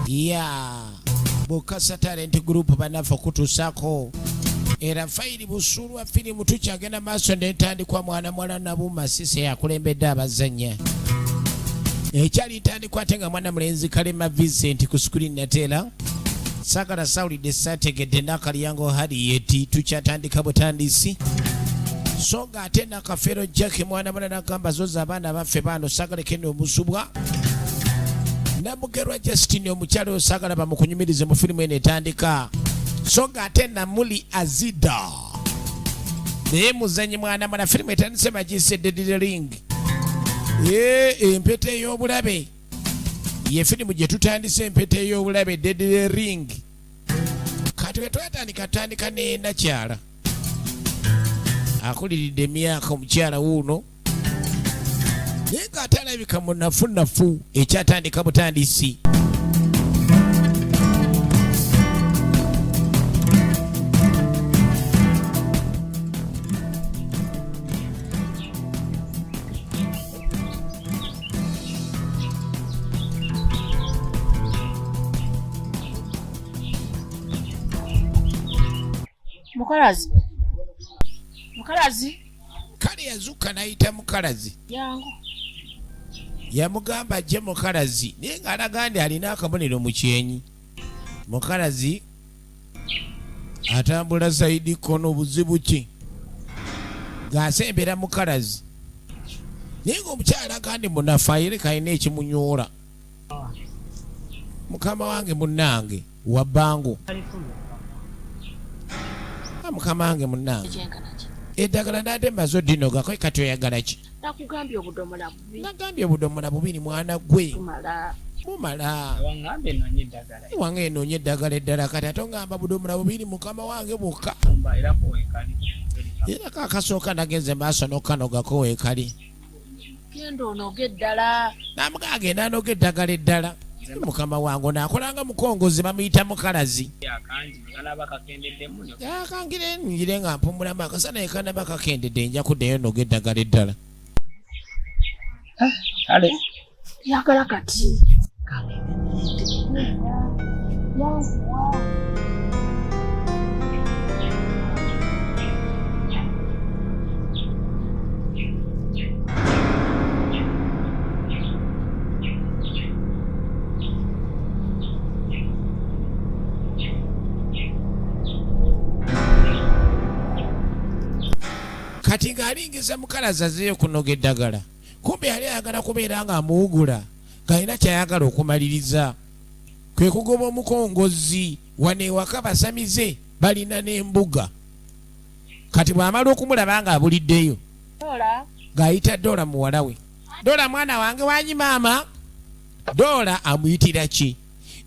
ya Bukasa Talent Group banafa kutusako era faili busulwa filimu tukyagenda maaso n'entandikwa mwana Nabuma Sise yakulembedde abazannya ekyali ntandikwa ate nga mwana mulenzi Kalema Vincent ku screen natera Sagala Saulide Sategedde n'akalyango Harriet tukyatandika butandisi songa ate nakafero Jack mwana n'agamba zoza abaana baffe bano Sagala Kene Omusubwa Namugerwa Justin omukyalo osagala bamukunyumirize mu filimu eno etandika songa ate Namuli Azida naye muzanyi mwana filimu etandise bagise Dead Ring empeta ey'obulabe ye filimu gye tutandise empeta ey'obulabe Dead Ring kati we twatandika ne nakyala akuliridde emyaka omukyala wuuno naye ng'atalabika mu nafu ekyatandika butandisi Mukalazi kale yazuuka n'ayita mukalazi yangu yamugamba ajje mukalazi naye ng'alaga ndi alina akabonero mu kyenyi mukalazi atambula zaidi kono buzibu ki ng'asembera mukalazi naye ng'omukyala agandi munafu ayereka alina ekimunyoola mukama wange munnange wabbangu mukama wange munnange eddagala nade mazo dinoga kwe kati oyagala ki nakugambye obudomola bubi nagambye obudomola bubiri mwana gwe mumala wange enoonye eddagala eddala kati ate ongamba budomola bubiri mukama wange bwokka era kakasooka nagenze maaso n'okanogako weekali genda onoga eddala namuga agenda anoga eddagala eddala mukama wange naakolanga mukongozi bamuyita mukalazi yakangire ngire nga mpumulamu akasana yekanaba kakendedde nja kuddayo noga eddagala eddala yagala kati kati ng'alingiza mukalazi azeeyo kunoga eddagala kumbe yali ayagala kubeera nga amuwugula ng'alina kyayagala okumaliriza kwe kugoba omukongozi wano ewaka basamize balina n'embuga kati bw'amala okumulaba ng'abuliddeyo ng'ayita Doola muwala we Doola mwana wange wanyi maama Doola amuyitira ki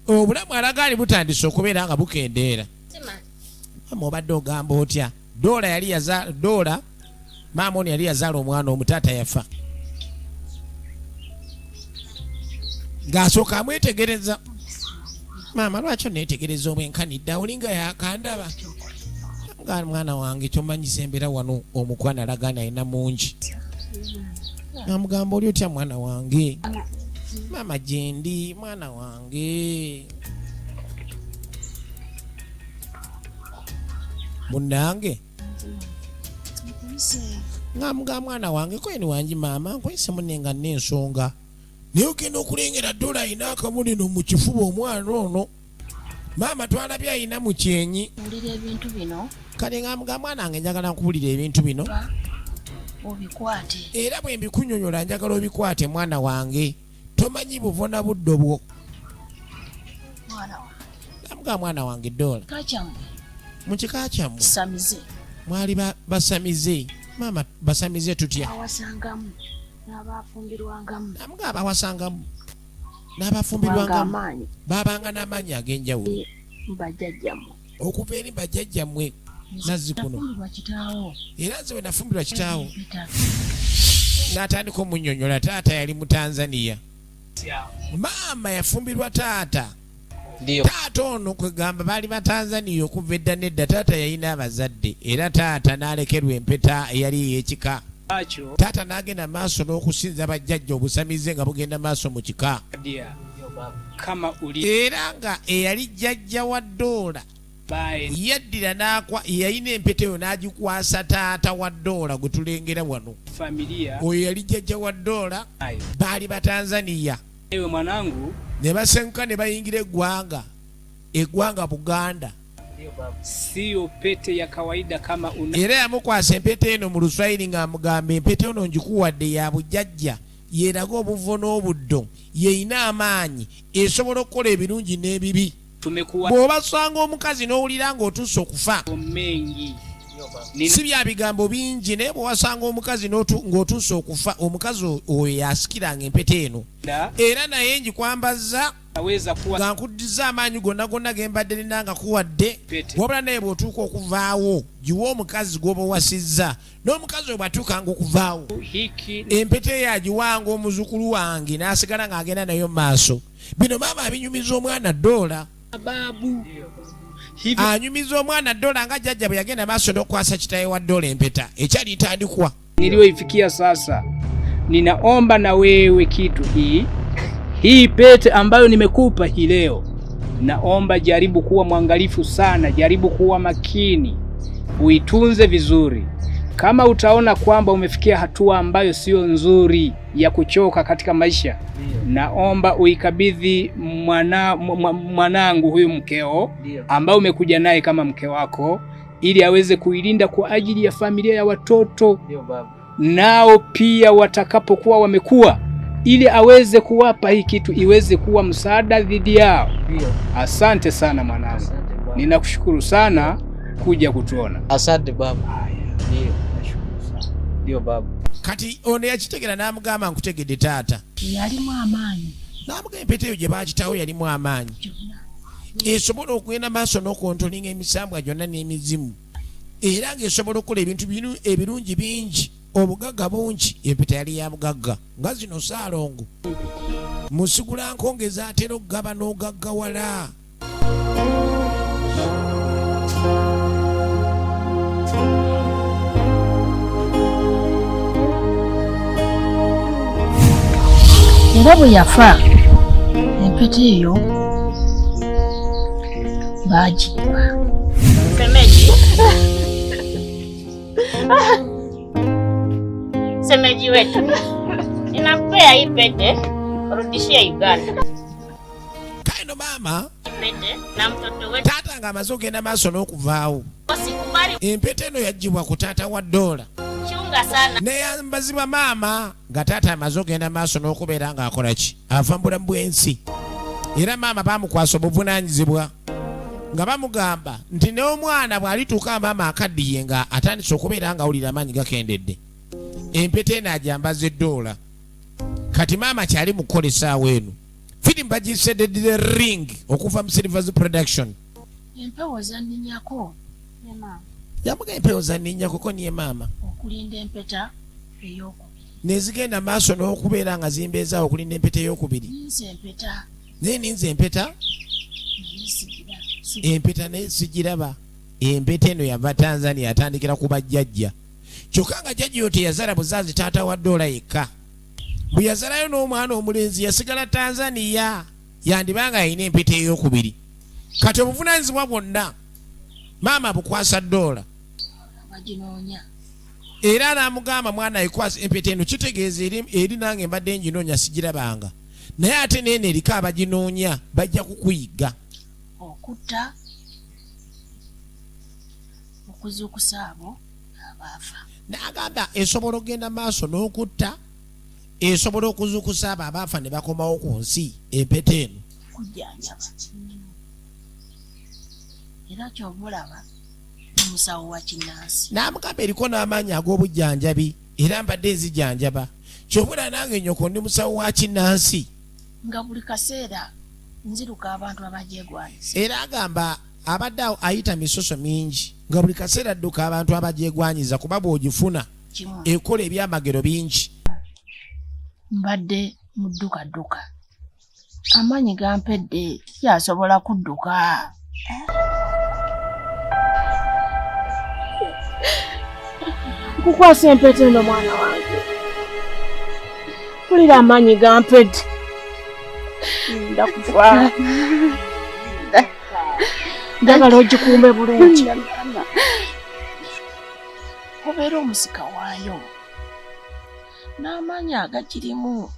obulamu alaga ali butandise okubeera nga bukendeera mama obadde ogamba otya Doola maama ono yali yazaala omwana omutaata yafa ng'asooka amwetegereza maama lwaki oneetegereza obwenkanidde olinga yakandaba nga mwana wange kyomanyisa embeera wano omukwana alagaana alina mungi namugamba oli otya mwana wange maama gyendi mwana wange munnange ngamuga mwana wange kweni wangi maama nkwise munenga n'ensonga naye ogenda okulengera Doola alina akamunino mu kifuba omwana ono maama twalabye alina mu kyenyi owulira ebintu bino kale ngamuga mwana wange njagala nkuwulira ebintu bino obikwate era bwe mbikunyonyola njagala obikwate mwana wange tomanyi buvuna buddo bwo namuga mwana wange Doola mu kika kyammwe mwali basamize maama basamize tutya awasangamu n'abafumbirwangamu namuga abawasangamu n'abafumbirwangamu babanga n'amaanyi ag'enjawulo mbajjajjammwe okuva eri bajjajjammwe nazzikuno era nze bwe nafumbirwa kitaawo n'atandika omunnyonnyola taata yali mu Tanzania maama yafumbirwa taata taata ono kwegamba baali Batanzania okuva edda nedda taata yalina abazadde era taata n'alekerwa empeta eyali ey'ekika taata n'agenda maaso n'okusinza bajjajja obusamize nga bugenda maaso mu kika kama uli era nga eyali jjajja wa Doola yaddira n'akwa yayina empeta eyo n'agikwasa taata wa Doola gwe tulengera wano. familia Oyo yali jjajja wa Doola, baali Batanzania. ewe mwanangu Ne basenguka ne bayingira eggwanga Buganda. sio pete ya kawaida kama una Era yamukwasa empeta eno mu Luswayiri ng'amugamba empeta eno ngikuwadde ya bujjajja, yeeraga obuvo n'obuddo, yeeyina amaanyi, esobola okukola ebirungi n'ebibi. tumekuwa Bw'obasanga omukazi n'owulira ng'otuuse okufa, mengi si bya bigambo bingi, naye bw'owasanga omukazi ng'otuuse okufa, omukazi oyo yasikiranga empeta eno. Era naye ngikwambazza aweza kuwa nga nkuddiza amaanyi gonna gembadde nina nga kuwadde, wabula naye bw'otuuka okuvaawo giwe omukazi gw'oba owasizza, n'omukazi oyo bw'atuukanga okuvaawo hiki empeta eyo agiwanga omuzukulu wange n'asigala ng'agenda nayo mu maaso. Bino maama abinyumiza omwana Doola. babu hivi Anyumiza omwana Doola nga jjajja bwe yagenda maaso n'okwasa kitaawe wa Doola empeta ekyali ntandikwa. niliyoifikia sasa. Ninaomba na wewe kitu hii pete ambayo nimekupa hii leo, naomba jaribu kuwa mwangalifu sana, jaribu kuwa makini, uitunze vizuri. Kama utaona kwamba umefikia hatua ambayo sio nzuri ya kuchoka katika maisha, naomba uikabidhi mwanangu huyu mkeo ambao umekuja naye kama mke wako, ili aweze kuilinda kwa ajili ya familia ya watoto. Nao pia watakapokuwa wamekuwa, ili aweze kuwapa hii kitu iweze kuwa msaada dhidi yao. Asante sana mwanangu. Ninakushukuru sana kuja kutuona. Asante baba. Ndio baba. Kati ono yakitegera n'amugamba nkutegedde taata. Yalimu amaanyi. N'amugamba empeta eyo gye baakitawo yalimu amaanyi. Esobola okugenda maaso n'okontolinga emisambwa gyonna n'emizimu. Era ng'esobola okukola ebintu bino ebirungi bingi. Obugagga bungi, empeta yali ya bugagga. Nga zino Ssaalongo. Musigula nkongeza atera okugaba n'ogaggawala. Era bwe yafa empeta eyo baagiba. Semeji wetu, ninakupea hii pete urudishie Uganda. Kaino mama, Pete na mtoto wetu. taata ng'amaze okugenda maaso n'okuvaawo. Usikubali Empeta eno yaggyibwa ku taata wa Doola. chunga sana. Neyambazibwa maama nga taata amaze okugenda maaso n'okubeera ng'akola ki? Ava mu bulamu bw'ensi. Era maama baamukwasa obuvunaanyizibwa nga bamugamba nti n'omwana bw'alituuka maama akaddiye nga atandise okubeera ng'awulira amaanyi gakendedde, empeta eno agyambaza Doola. Kati maama kyali mu kukola essaawa eno. Firimu bagisedde ring okuva mu Silvers Production. Empewo zanninyako. Yamuga empewo zanninyako ko niye maama. Okulinda empeta ey'okubiri. Nezigenda maaso n'okubeera nga zimbeezaawo okulinda empeta ey'okubiri. Ninze empeta. Naye ninze empeta? Naye sigira. Empeta naye sigiraba. Empeta eno yava Tanzania atandikira ku bajjajja. Kyokka nga jjajja yo teyazala buzaazi taata wa Doola yekka. Bwe yazalayo n'omwana omulenzi yasigala Tanzania, yandibanga yalina empeta ey'okubiri. Kati obuvunaanyizibwa bwonna maama bukwasa Doola. Baginoonya. Era n'amugamba mwana ayikwasa empeta eno, kitegeeza eri nange mbadde nginoonya sigirabanga. Naye ate neeno eriko abaginoonya bajja kukuyiga. Okutta, okuzuukusa abo abaafa. N'agamba esobola okugenda maaso n'okutta, esobola okuzuukusa abo abaafa ne bakomawo ku nsi, empeta eno. Kujjanjaba. Era ky'oba olaba omusawo wa kinnansi. N'amugamba eriko n'amaanyi ag'obujjanjabi era mbadde nzijjanjaba. Ky'oba olaba nange nnyoko ndi musawo wa kinnansi. Nga buli kaseera nziruka abantu abagyegwanyiza. Era agamba abadde ayita misoso mingi nga buli kaseera adduka abantu abagyegwanyiza kuba bw'ogifuna Kimu. ekola ebyamagero bingi. Mbadde muddukadduka. Amaanyi gampedde tikyasobola kudduka. Nkukwasa empeta eno mwana wange. Mpulira amaanyi gampedde. ndakufa njagala ogikuume bulungi obeera omusika waayo n'amaanyi agakirimu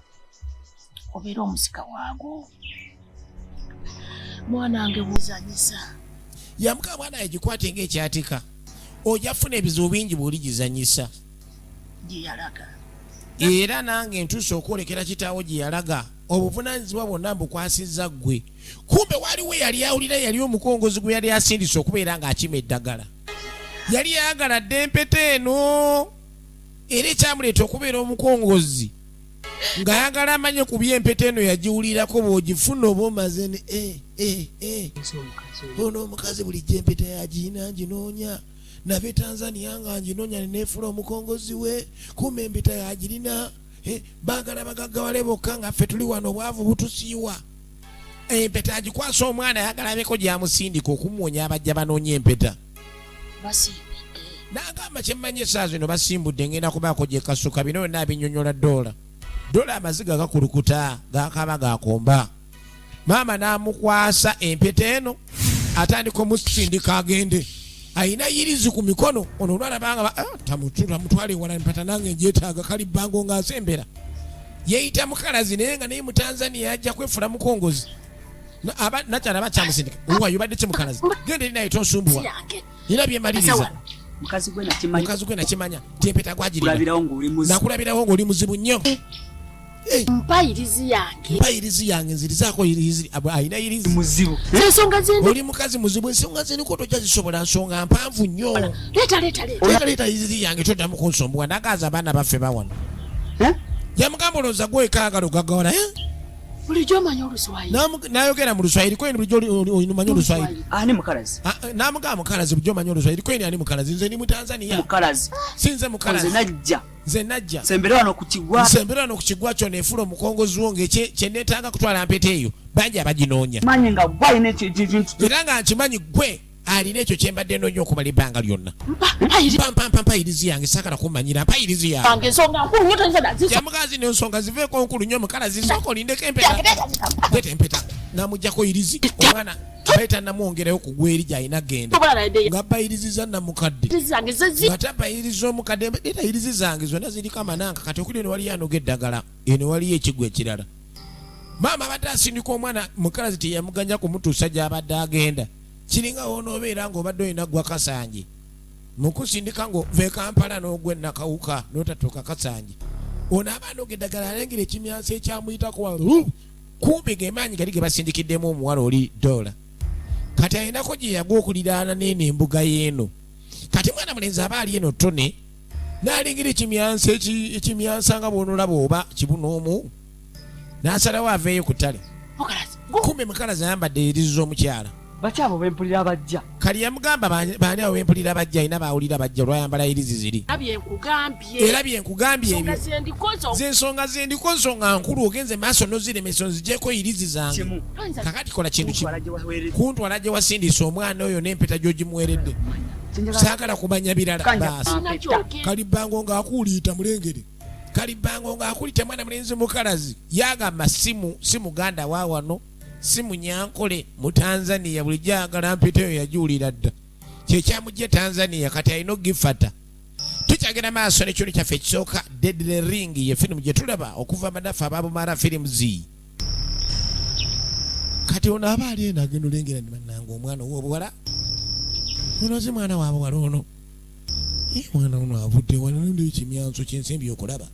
obeera omusika waago mwana wange buzanyisa yamuka mwana yagikwate ng'ekyatika ojafuna ebizibu bingi bw'oligizanyisa gye yalaga era nange ntuuse okwolekera kitaawo gye yalaga obuvunaanyizibwa bwonna mbukwasizza ggwe kumbe waliwo yali awulira yali omukongozi gwe yali asindise okubeera ng'akima eddagala yali yayagala dde empeta eno era ekyamuleeta okubeera omukongozi ng'ayagala amanye ku by'empeta eno yagiwulirako bw'ogifuna oba omaze ne ono omukazi bulijjo empeta yagiina nginoonya nave Tanzania nga nginoonya neneefula omukongozi we kumbe empeta yagirina baagala bagaggawale bokka nga ffe tuli wano obwavu butusiiwa empeta agikwasa omwana ayagala abeko gyamusindika okumuwonya abajja banoonya empeta n'agamba kyemmanyi esaawa zino basimbudde ngenda kubaako gyekasuka bino byonna abinyonyola dola amaziga gakulukuta gakaba gakomba maama n'amukwasa empeta eno atandika omusindika agende ayina yirizi ku mikono ono olwalabanga tamutwale wala empata nange njeetaaga kali bbango ng'asembera yeeyita mukalazi naye nga naye mu Tanzania yajja kwefula mukongozi nakyala bakyamusindika owayo badde kye mukalazi genda eri naye tonsumbuwa nina byemaliriza mukazi gwe nakimanya tempeta gwagirina nakulabirawo ng'oli muzibu nnyo mpayirizi yange nzirizaako irizi ayina irizi muzibu ensonga zindi oli mukazi muzibu ensonga ziriko tojja zisobola nsonga mpanvu nnyo leeta irizi yange toddamu kunsombuwa nagaza abaana baffe bawano yamugamba olowooza gwekaagala ogagawala bulijjo omanya Oluswayiri nayogera mu Luswayiri kweni bulijjo omanyi Oluswayiri ani mukalazi namugamba mukalazi bulijjo omanyi Oluswayiri kweni ani mukalazi nze ndi mu Tanzania mukalazi sinze mukalazi nze najja nsembera wano ku kigwa kyo neefula omukongozi wo kyenneetaaga kutwala mpeta eyo bangi abaginoonya manyi nga gwe alina ekintu era nga nkimanyi gwe alina ekyo kyembadde noonya okumala ebbanga lyonna mpayirizi yange saagala kummanyira mpayirizi yange yamukazi nensonga ziveeko nkulu nnyo mukalazi sooka olindeko empeta leeta empeta namuggyako irizi omwana abayita namwongerayo ku gweri gy'alina genda nga bayiriziza namukadde nga tabayiriza omukadde leeta irizi zange zonna ziriko amananga kati okuli eno waliyo anoga eddagala eno waliyo ekigwa ekirala maama abadde asindika omwana mukalazi teyamuganya kumutuusa gy'abadde agenda kiringa wonoobeera ng'obadde olina gwa Kasanje mukusindika ng'ove Kampala n'ogwe nakawuka n'otatuuka Kasanje ono abaanoga eddagala alengera ekimyansa ekyamuyitako wano kumbi ng'emaanyi gali ge basindikiddemu omuwala oli dola kati alinako gye yagwa okuliraana n'eno embuga y'eno kati mwana mulenzi aba ali eno ttone n'alengera ekimyansa nga bw'onolaba oba kibunoomu n'asalawo aveeyo ku ttale kumbi mukalazi ayambadde irizi z'omukyala bakyabo bempulira abajja kali yamugamba baani abo bempulira abajja alina bawulira bajja olwayambala irizi ziri era byenkugambye ebyo zensonga zendiko nsonga nkulu ogenze maaso noziremesa nzigyeko irizi zange kakati kola kintu kimu kuntwala gye wasindisa omwana oyo n'empeta gy'ogimuweredde saagala kumanya birala baasi kali bbango ng'akuuliita mulengere kali bbango ng'akuuliita mwana mulenzi mukalazi yagamba si muganda wa wano si munyankole mu Tanzania bulijjo ayagala mpeta eyo yagiwulira dda kyekyamujja Tanzania kati alina ogifata tukyagenda maaso nekyolo kyaffe ekisooka Deadly Ring ye firimu gye tulaba okuva madafu ababumara firimuzi kati ono aba ali eno agenda olengera nimananga omwana ow'obuwala ono si mwana wa buwala ono mwana ono avudde wanonda ekimyanso kyensimbi okulaba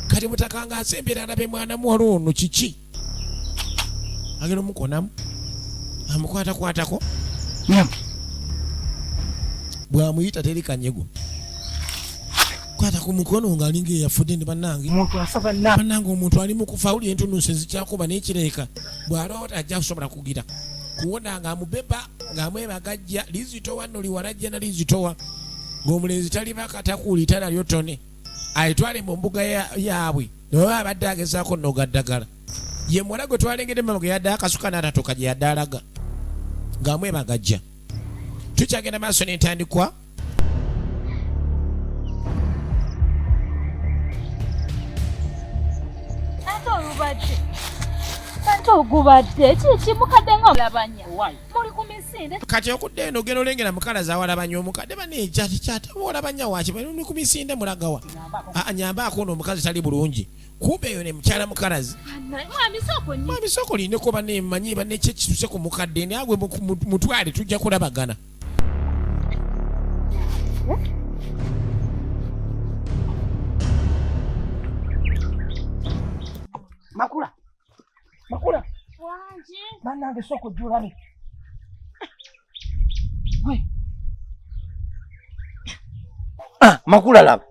kati mutakanga asembera alabe mwana muwala ono kiki agenda omukonamu amukwatakwatako bwamuyita teri kanyego kwata ku mukono ng'alinga eyafudde ndi bannange omuntu ali mukufa awulira entunuusi zikyakuba n'ekireka bw'aloota ajja kusobola kugira kuwona ng'amubeba ng'amwebagajja lizitowa nno liwalajja na lizitowa ng'omulenzi talibaka takuulita nalyo tone ayitwale mu mbuga yaabwe nawe abadde agezaako nnoga ddagala ye muwala gwe twalengedde mama gwe yadde akasuka n'atatoka gye yadde alaga ng'amwebagajja. Tukyagenda maaso n'entandikwa ogubadde kiki mukadde nga olabanya muli ku misinde kati okudde eno ogenda olengera mukalazi awalabanya omukadde banekyataolabanya waki bali ku misinde mulagawa nyambaako ono omukazi tali bulungi kumbe eyo ne mukyala mukalazi mwamisoko lindeko banemanyi banekyo ekisuse ku mukadde nagwe mutwale tujja kulabagana. Makula bannange soko julabe Makula laba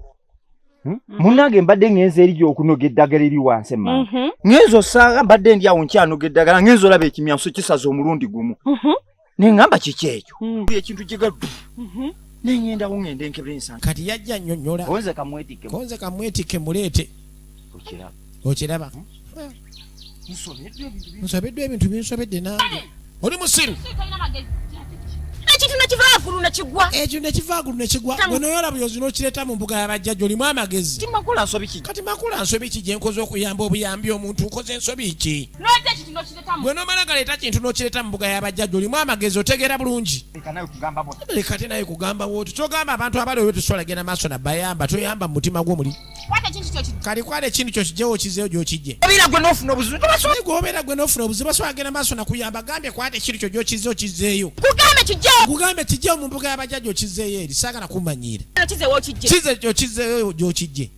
munange mbadde ngenze eri okunoga eddagala eri wansi emma ngenzo saaga mbadde ndi awo nkyanoga eddagala ngenzo laba ekimyanso kisaza omulundi gumu nengamba kiki ekyo ekintu kiga nengendawo ngende enkebera ensansa kati yajja nnyonnyola konze kamwetikke muleete okiraba nsobeddwa ebintu binsobedde nange oli musiru ekyo nekivaagulu nekigwa bwenoyola buyozi n'okireeta mu mbuga y'abajjajja olimu amagezi kati makula nsobi ki gye nkoze okuyamba obuyambi omuntu nkoze ensobi ki bwe nomala galeeta kintu n'okireeta mu mbuga y'abajjajja olimu amagezi otegeera bulungi leka te naye kugamba bwoti togamba abantu abali oyo tusobola genda maaso nabayamba toyamba mu mutima gw'omuli kali kwala ekintu kyo kijjewo okizeeyo gy'okijje gwobeera gwe n'ofuna obuzibu basobola genda maaso nakuyamba gambye kwata ekintu kyo gy'okize okizeeyo kugambe kijjewo mu mbuga y'abajjajja okizeeyo eri saagala kumanyiira okizeeyo gy'okijje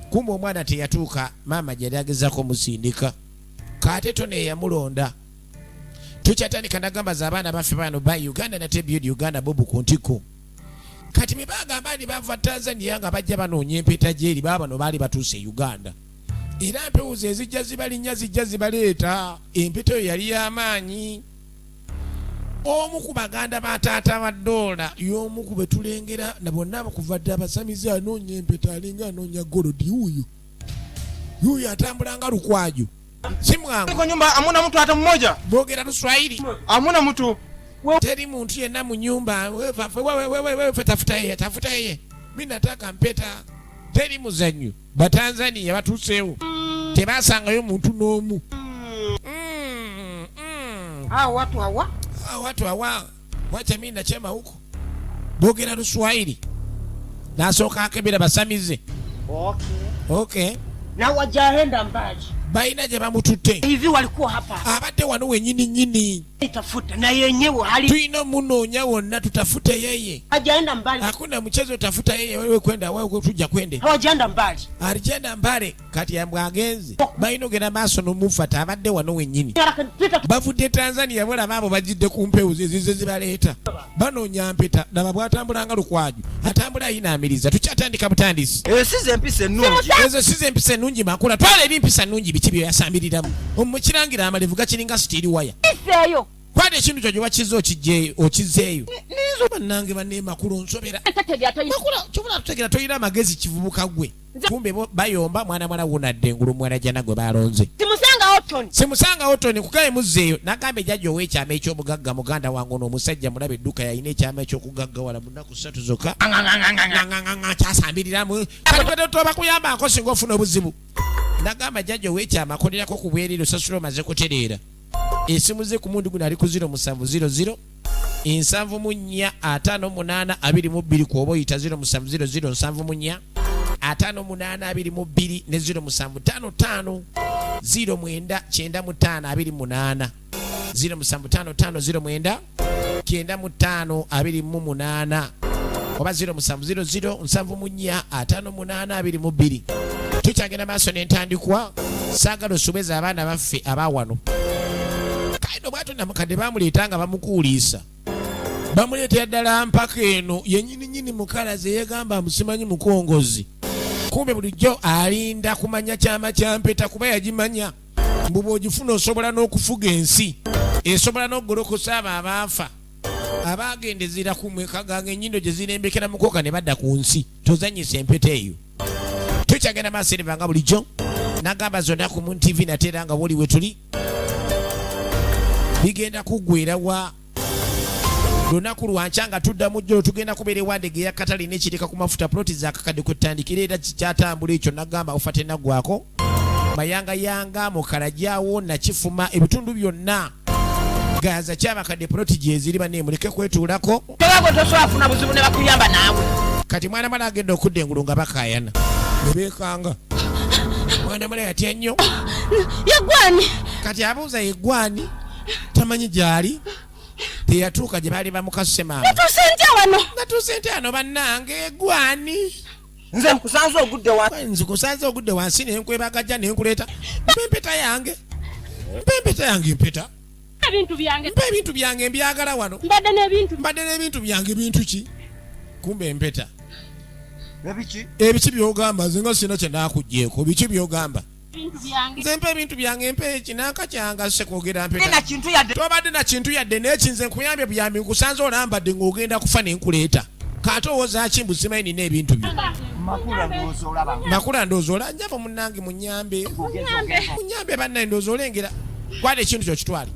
kumbe omwana teyatuuka maama gyali agezaako omusindika kaate tone eyamulonda tukyatandika nagamba za abaana baffe bano ba Uganda nate byodi Uganda bobu ku ntiko kati me bagamba ndi bava Tanzania nga bajja banoonya empeta gyeri baabano baali batuuse Uganda era mpewuza ezijja zibalinnya zijja zibaleeta empeta eyo yali y'amaanyi. Omu ku baganda ba taata ba Doola y'omu ku betulengera na bonna abakuva dda abasamize anoonya empeta alinga anoonya golodi yuyo atambula nga lukwaju simwangu nyumba hamuna mtu hata mmoja boogera Luswahili hamuna mtu teri muntu yenna mu nyumba wewe tafuta yeye mimi nataka mpeta teri muzanyo Batanzania batuseewo tebasangayo muntu n'omu watu hawa wacha mimi nachema huko boogera Luswahili nasooka akebera basamize okay na wajahenda mbali baina gye bamututte hivi walikuwa hapa abadde wano wenyini nyini tafuta na yenyewe hali tuina munoonya wonna tutafute yeye hajaenda mbali hakuna mchezo tafuta yeye wewe kwenda wewe tujja kwende hawajaenda mbali alijenda mbale kati ya mbwagenzi baina ogenda maaso n'omufata abadde wano wenyini bavudde Tanzania bola baabo bajidde ku mpewu zize zibaleeta banoonya mpeta naba bwatambulanga lukwaju atambula ayinaamiriza tukyatandika butandisi size empisa ennungi ezo size empisa ennungi Makula twala eri empisa nnungi biki byo yasambiriramu omukirangira amalevu gakiringa sitiiri waya iseeyo kwata ekintu kyo gye wakize okizeeyo ninzo bannange banne Makulu nsobera Makula kyobola tutegera toyina amagezi kivubuka gwe kumbe bayomba mwana wunadde ngulu mwana jana gwe balonze simusanga Otoni kugaye muzeeyo nagambe ejjajja ow'ekyama eky'obugagga muganda wange n'omusajja mulabe edduka yalina ekyama eky'okugaggawala mu nnaku 3 zokka kyasambiriramu kati toba kuyambako singa ofuna obuzibu nagamba ejjajja ow'ekyama akolerako ku bwerere osasula omaze kutereera esimu ze ku mundi guno ali ku 0700 745 5822 ku oba oyita 0700 745 ne 0755 0995 0755 0995 oba 0700 745 tukyagenda maaso n'entandikwa saagala osubeza abaana baffe abawano kaino bwato namukadde bamuleeta nga bamukuuliisa bamuleetera ddala mpaka eno yenyininyini mukalazi eyegamba amusimanyi mukongozi kumbe bulijjo alinda kumanya kyama kyampeta kuba yagimanya mbu bw'ogifuna osobola n'okufuga ensi esobola n'okugolokosa abo abaafa abagendezera ku mweka gange ennyindo gye zirembekera mukoka ne badda ku nsi tozanyisa empeta eyo tukyagenda maaso eri banga bulijjo nagamba zonna ku Moon TV nateera nga woli we tuli bigenda kuggwerawa lunaku lwanca nga tudda mu jjolo tugenda kubeera ewandege ya katale n'ekireka ku mafuta ploti zakakadde kwetandikira era kikyatambula ekyo nagamba ofa tenaggwako mayangayanga mukalajyawo nakifuma ebitundu byonna gaza kyabakadde ploti gyeziri banne muleke kwetuulako tewagwe toswafuna buzibu ne bakuyamba naawe kati mwana mala agenda okudda engulu nga bakayana ne beekanga mwana mala yatya nnyo Yegwani. kati abuuza yeggwani tamanyi gyali teyatuuka gye baali bamukasuse maama natuuse nte wano bannange eggwani nze nkusanze ogudde wansi nzikusanze ogudde wansi nenkwebagajja nenkuleeta empeta yange empeta mpa ebintu byange mbyagala wano mbadde n'ebintu byange bintu ki kumbe empeta ebiki byogamba nze nga sina kyenakugjeeko biki byogamba nze mpa ebintu byange mpa ekinanka kyanga sekwogera mpeta tobadde na kintu yadde nekinze nkuyambye buyambi nkusanze olambadde ng'ogenda kufa nenkuleeta kate owooza ki mbusimanyi nina ebintu byo makula ndowooza olanjaba munnange munyambe bannaye ndowooza olengera kwala ekintu kyo kitwale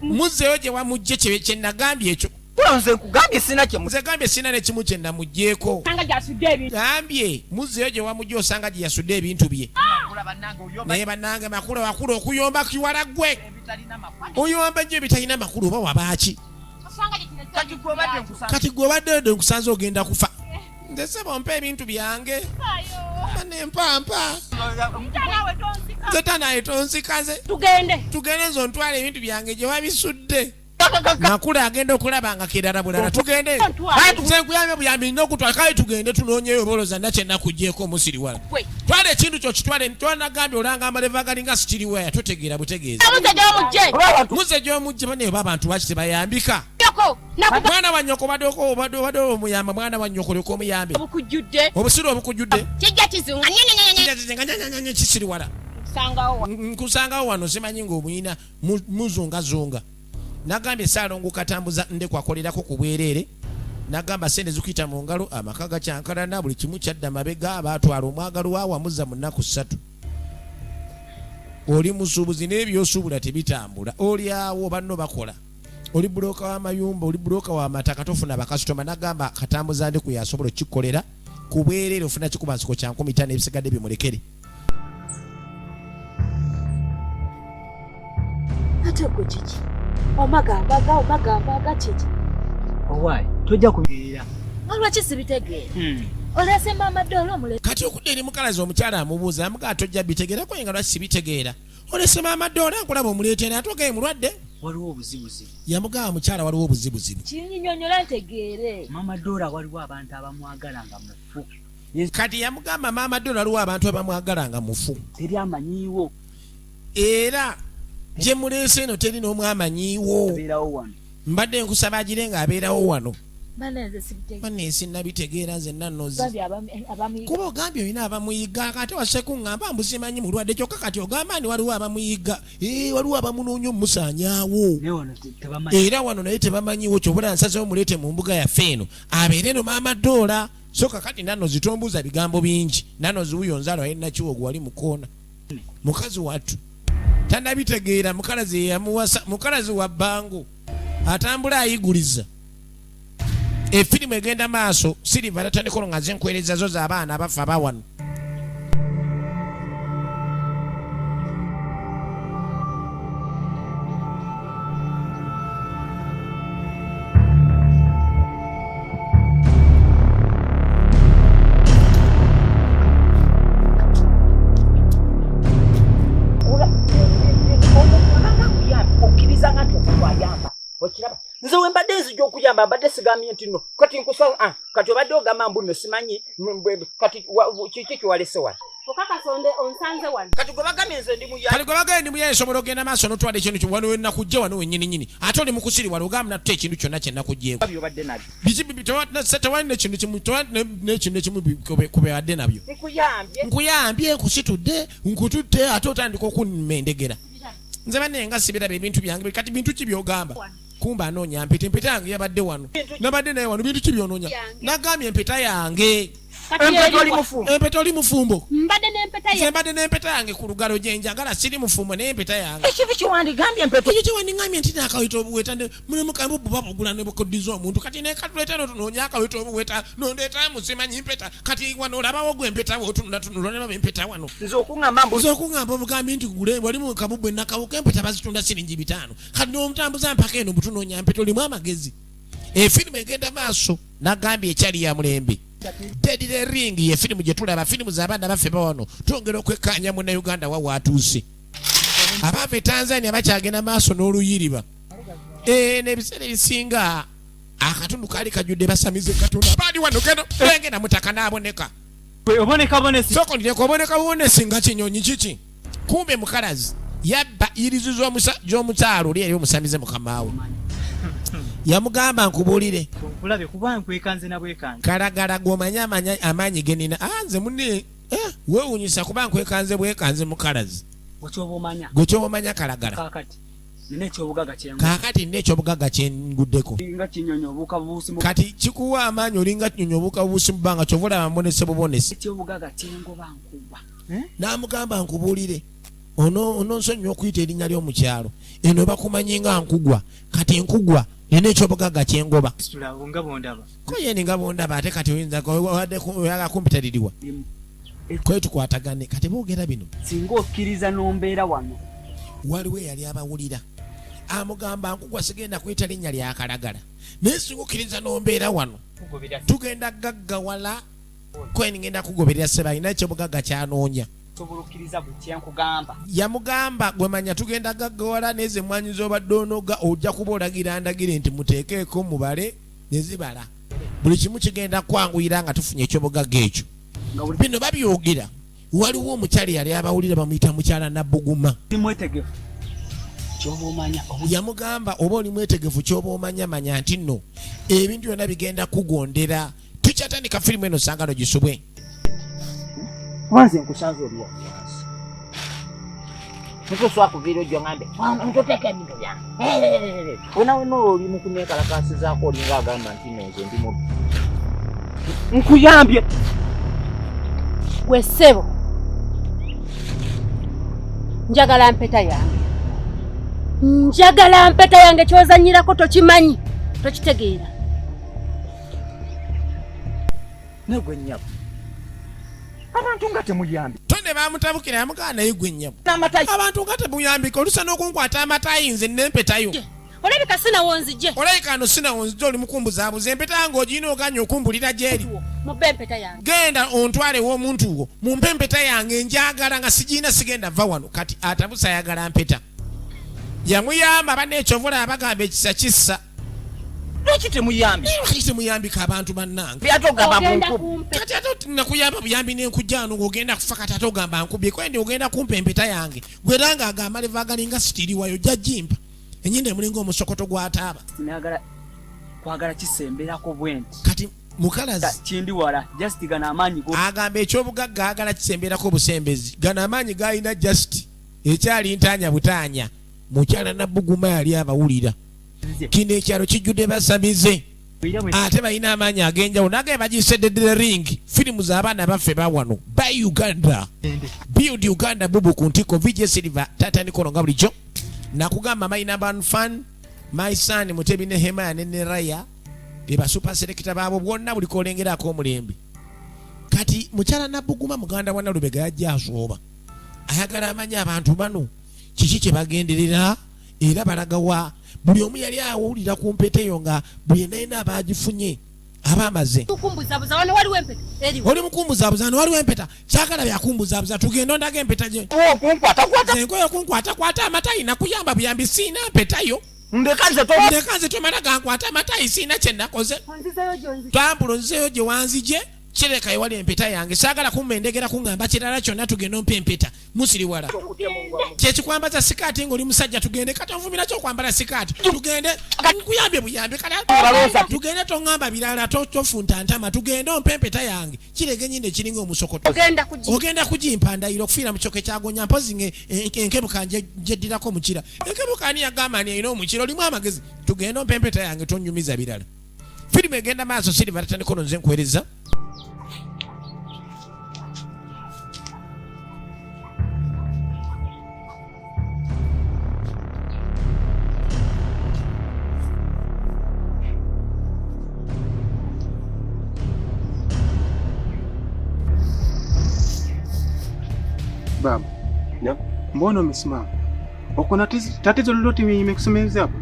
muzzeeyo gye wamugje kyenagambye ekyo nze nkugambye sina nze gambye sina nekimu kyenamugjeeko gambye muzzeeyo gye wamugje osanga gye yasudde ebintu bye naye bannange makulu wakulu okuyomba kiwala gwe oyomba nnyo ebitalina makulu oba wabaaki kati gwe obadde nkusanze ogenda kufa nze sebo mpa ebintu byange nempampa nze tanaye tonsikaze tugende nze ontwala ebintu byange gye wabisudde makulu agenda okulaba nga kirala bulala tugende nze nkuyambye buyambi nina okutwala kale tugende tunoonyeyo oboloza nna kyenakugjeeko omusiriwala twala ekintu kyo kitwale twanagambye olanga amaleva galinga sikiriweya totegeera butegeezi muze gy'omugje banaye oba abantu waki tebayambika mwana wa nnyoko obadde omuyamba mwana wa nnyoko olyoka omuyambe obusiro obukujjudde kisiriwala nkusangawo wano simanyi ng'omuyina muzungazunga nagambye Saalongo katambuza ndeku akolerako ku bwereere nagamba sente zikuyita mu ngalo amaka gakyankalana buli kimu kyadda mabega baatwala omwagalo wawamuza mu nnaku 3 oli musuubuzi n'ebyosuubula tebitambula oli awo banno bakola oli buloka w'amayumba oli buloka w'amataka tofuna bakasitoma nagamba katambuza ndeku yasobola okkikolera ku bwereere ofuna kikuba nsiko kya 15 ebisigadde bimulekere ate gwe kiki omagamba kiki owaayi tojja kubiira olwaki sibitegeera olese maama Dora omuleke kati okudde eri mukalazi omukyala amubuuza amugaa tojja bitegeera kwe nga lwaki sibitegeera olese maama Dora nkulaba omuleetera atogaye mulwadde waliwo obuzibuzibu yamugamba mukyala waliwo obuzibuzibu kinnyonnyola ntegeere maama Dora waliwo abantu abamwagala nga mufu kati yamugamba maama Dora waliwo abantu abamwagala nga mufu teri amanyiiwo era gye muleese eno teri n'omu amanyiiwo abeerawo wano mbadde nkusaba agire nga abeerawo wano banne sinnabitegeera nze nannozi kuba ogambye olina abamuyiga kati wasekuŋŋamba mbusimanyi mulwadde kyokka kati ogamba ni waliwo abamuyiga waliwo abamunoonya omusaanyaawo era wano naye tebamanyiwo kyobula nsazewo muleete mu mbuga yaffe eno abeere no maama Dora so kakati nannozi tombuuza bigambo bingi nannozi wuyo nzaalo ali nakiwogo wali mukoona mukazi wattu tannabitegeera mukalazi yamuwasa mukalazi wa bbango atambula ayiguliza efirimu egenda maaso Silver tatandika nga nze nkwereza zo z'abaana abafa abawano nze wembadde nzija okuyamba mbadde sigambye nti no kati nkusa kati obadde ogamba mbu no simanyi kati kiki kiwalese wano okakasonde onsanze wano kati gwe bagambye nze ndi muya kati gwe bagambye ndi muya esobola ogenda maaso n'otwala ekintu kyo wano wenakujja wano wennyininyini ate oli mukusiri wano ogamba natuta ekintu kyonna kyenakugjeeko byobadde nabyo tewali n'ekintu ekimu kubebadde nabyo nkuyambye nkusitudde nkututte ate otandika okunnema endegera nze banne nga sibiraba ebintu byange kati bintu ki byogamba kumba anoonya mpeta. Empeta yange yabadde wano. Nabadde naye wano bintu ki by'onoonya? Nagambye empeta yange. Empeta oli mufumbo. Mbadde n'empeta yange ku lugalo gye njagala siri mufumbo naye empeta yange. Ekibi kiwandigambye empeta. Ekyo kiwandigambye nti n'akaweta obuweta mulimu kambu buba bugula ne bukoddiza omuntu kati ne katuleta n'otunoonya akaweta obuweta n'ondeeta musimanyi empeta kati wano olabawo gwe empeta w'otunula ne baba empeta wano. Nze okuŋŋamba obugambye nti gule wali mu kabubwe nakawuka empeta bazitunda siringi 5 kati n'omutambuza mpaka eno butunoonya empeta olimu amagezi. Efirimu egenda maaso nagambye ekyali ya mulembe. Dead the Ring ye filimu gye tulaba filimu z'abaana baffe bawano twongera okwekkaanya mu Uganda wa watuuse. Abava Tanzania bakyagenda maaso n'oluyiriba. N'ebiseera ebisinga akatundu kaali kajjudde basamize Katonda. Abaali wano geno engenda mutaka n'aboneka. Oboneka bonesi. Soko ndiko oboneka bonesi nga kinyonyi kiki. Kumbe mukalazi yabba irizizo gy'omukyalo oli yali omusamize mukamaawe. Yamugamba nkubuulire. Nkulabe kuba nkwekanze na bwekanze. Kalagala gw'omanya amaanyi genina. Nze munne weewuunyisa kuba nkwekanze bwekanze mukalazi. Gwe ky'oba omanya kalagala. Kaakati nina ekyobugagga kyenguddeko. Kati kikuwa amaanyi olinga kinyonyi obuuka bubuusi mu bbanga kyova olaba mbonese bubonesi. N'amugamba nkubuulire. Ono nsonyiwa okuyita erinnya ly'omukyalo. Eno bakumanyi nga nkugwa. Kati enkugwa nina ekyobugagga kyengoba. Koyeni nga bondaba ate kati oyagala kumpitaliriwa. Kwe tukwatagane kati boogera bino. Singa okkiriza n'ombeera wano. Waliwo eyali abawulira. Amugamba nkugwa sigenda kuyita linnya lya kalagala. Naye singa okkiriza n'ombeera wano. Tugenda gaggawala. Kweni ngenda kugoberera seba alina ekyobugagga kyanoonya. Yamugamba gwe manya tugenda gaggawala neze mwanyi z'obadde onoga ojja kuba olagira ndagire nti muteekeeko mubale ne zibala. Buli kimu kigenda kwanguyira nga tufunye ekyobugagga ekyo. Bino babyogera. Waliwo omukyali yali abawulira bamuyita mukyala Nabbuguma. Yamugamba oba oli mwetegefu ky'oba omanya manya nti nno ebintu byonna bigenda kugondera. Tukyatandika firimu eno sangano gisubwe. Mwanze nkusanze oli wansi. Niko swa kuviira ojjo ngambe. Ntoteeka ebintu byange. Onawe n'oli mu kuneekalakaasizaako olinga agamba nti nze ndi mubi. Nkuyambye. Gwe ssebo. Njagala mpeta yange. Njagala mpeta yange ky'ozannyirako tokimanyi. Tokitegeera. Negwe nnyabo. Abantu nga temuyambi. Tonde bamutabukira yamugana naye gwe nnyabo. Abantu nga temuyambika olusa n'okunkwata amatayi nze n'empetayo. Olabika sinawonzije. Olabika no sinawonzije oli mukumbuzaabuza empeta yange ogirina oganya okumbulira gyeri. Mubbe empeta yange. Genda ontwale w'omuntu wo mumpe empeta yange njagala nga sigina sigenda va wano kati atabusa ayagala mpeta. Yamuyamba banneekyovula abagamba ekisa kissa. Lwaki temuyambi? Lwaki temuyambika abantu bannange? Byatogamba munkubi. Kati ate nakuyamba buyambi n'enkujjaano ng'ogenda kufa kati ate ogamba nkubye kwendi ogenda kumpa empeta yange. Gweranga agamba levaagalinga sitiriwayo jja jimpa. Enyinde mulinga omusokoto gw'ataaba. Sinagala kwagala kisemberako bwenti. Kati mukalazi kindi wala just gana amaanyi go. Agamba ekyobugagga agala kisemberako busembezi. Gana amaanyi g'alina just ekyali ntaanya butaanya. Mukyala Nabbuguma yali abawulira. Kino ekyalo kijjudde basamize. Ate balina amaanyi ag'enjawulo naye bagiyise Dead the Ring. Firimu z'abaana baffe bawano by Uganda. Build Uganda bubu ku ntiko VJ Silver Tata Nikolo nga bulijjo. Nakugamba my number one fan my son Mutebi ne Hemaya ne Raya beba super selector baabo bwonna buli kolengerako omulembe. Kati mukyala Nabbuguma muganda wa Nalubega yajja asooba. Ayagala amanya abantu bano kiki kye bagenderera era balagawa buli omu yali awulira ku mpeta eyo nga buli naina abagifunye abamaze. Mukumbuzabuza wano waliwo empeta. Oli mukumbuzabuza wano waliwo empeta. Kyagala byakumbuzabuza tugenda ondaga empeta gye. Kunkwata amatayi nakuyamba buyambi siina mpeta yo. Ndekaze tomala gankwata amatayi siina kye nakoze. Tambulo nzeyo gye wanzije kireka ewali empeta yange saagala kummendegera kuŋŋamba kirala kyonna tugende ompa empeta musiriwala kyekikwambaza sikaati ng'oli musajja tugende kati onvumira kyokwambala sikaati tugende nkuyambye buyambi tugende toŋŋamba birala tofuntantama tugende ompa empeta yange kirega enyindo ekiringa omusokoto ogenda kugimpandayira okufiira mu kyoke kyagonya mpozi enkebuka gyeddirako mukira enkebuka ani yagamba ani erina omukira olimu amagezi tugende ompa empeta yange tonyumiza birala firimu egenda maaso Silver tatandikono nze nkuweereza Baba, mbona umesimama? Uko na tatizo lolote nimekusomeza hapo?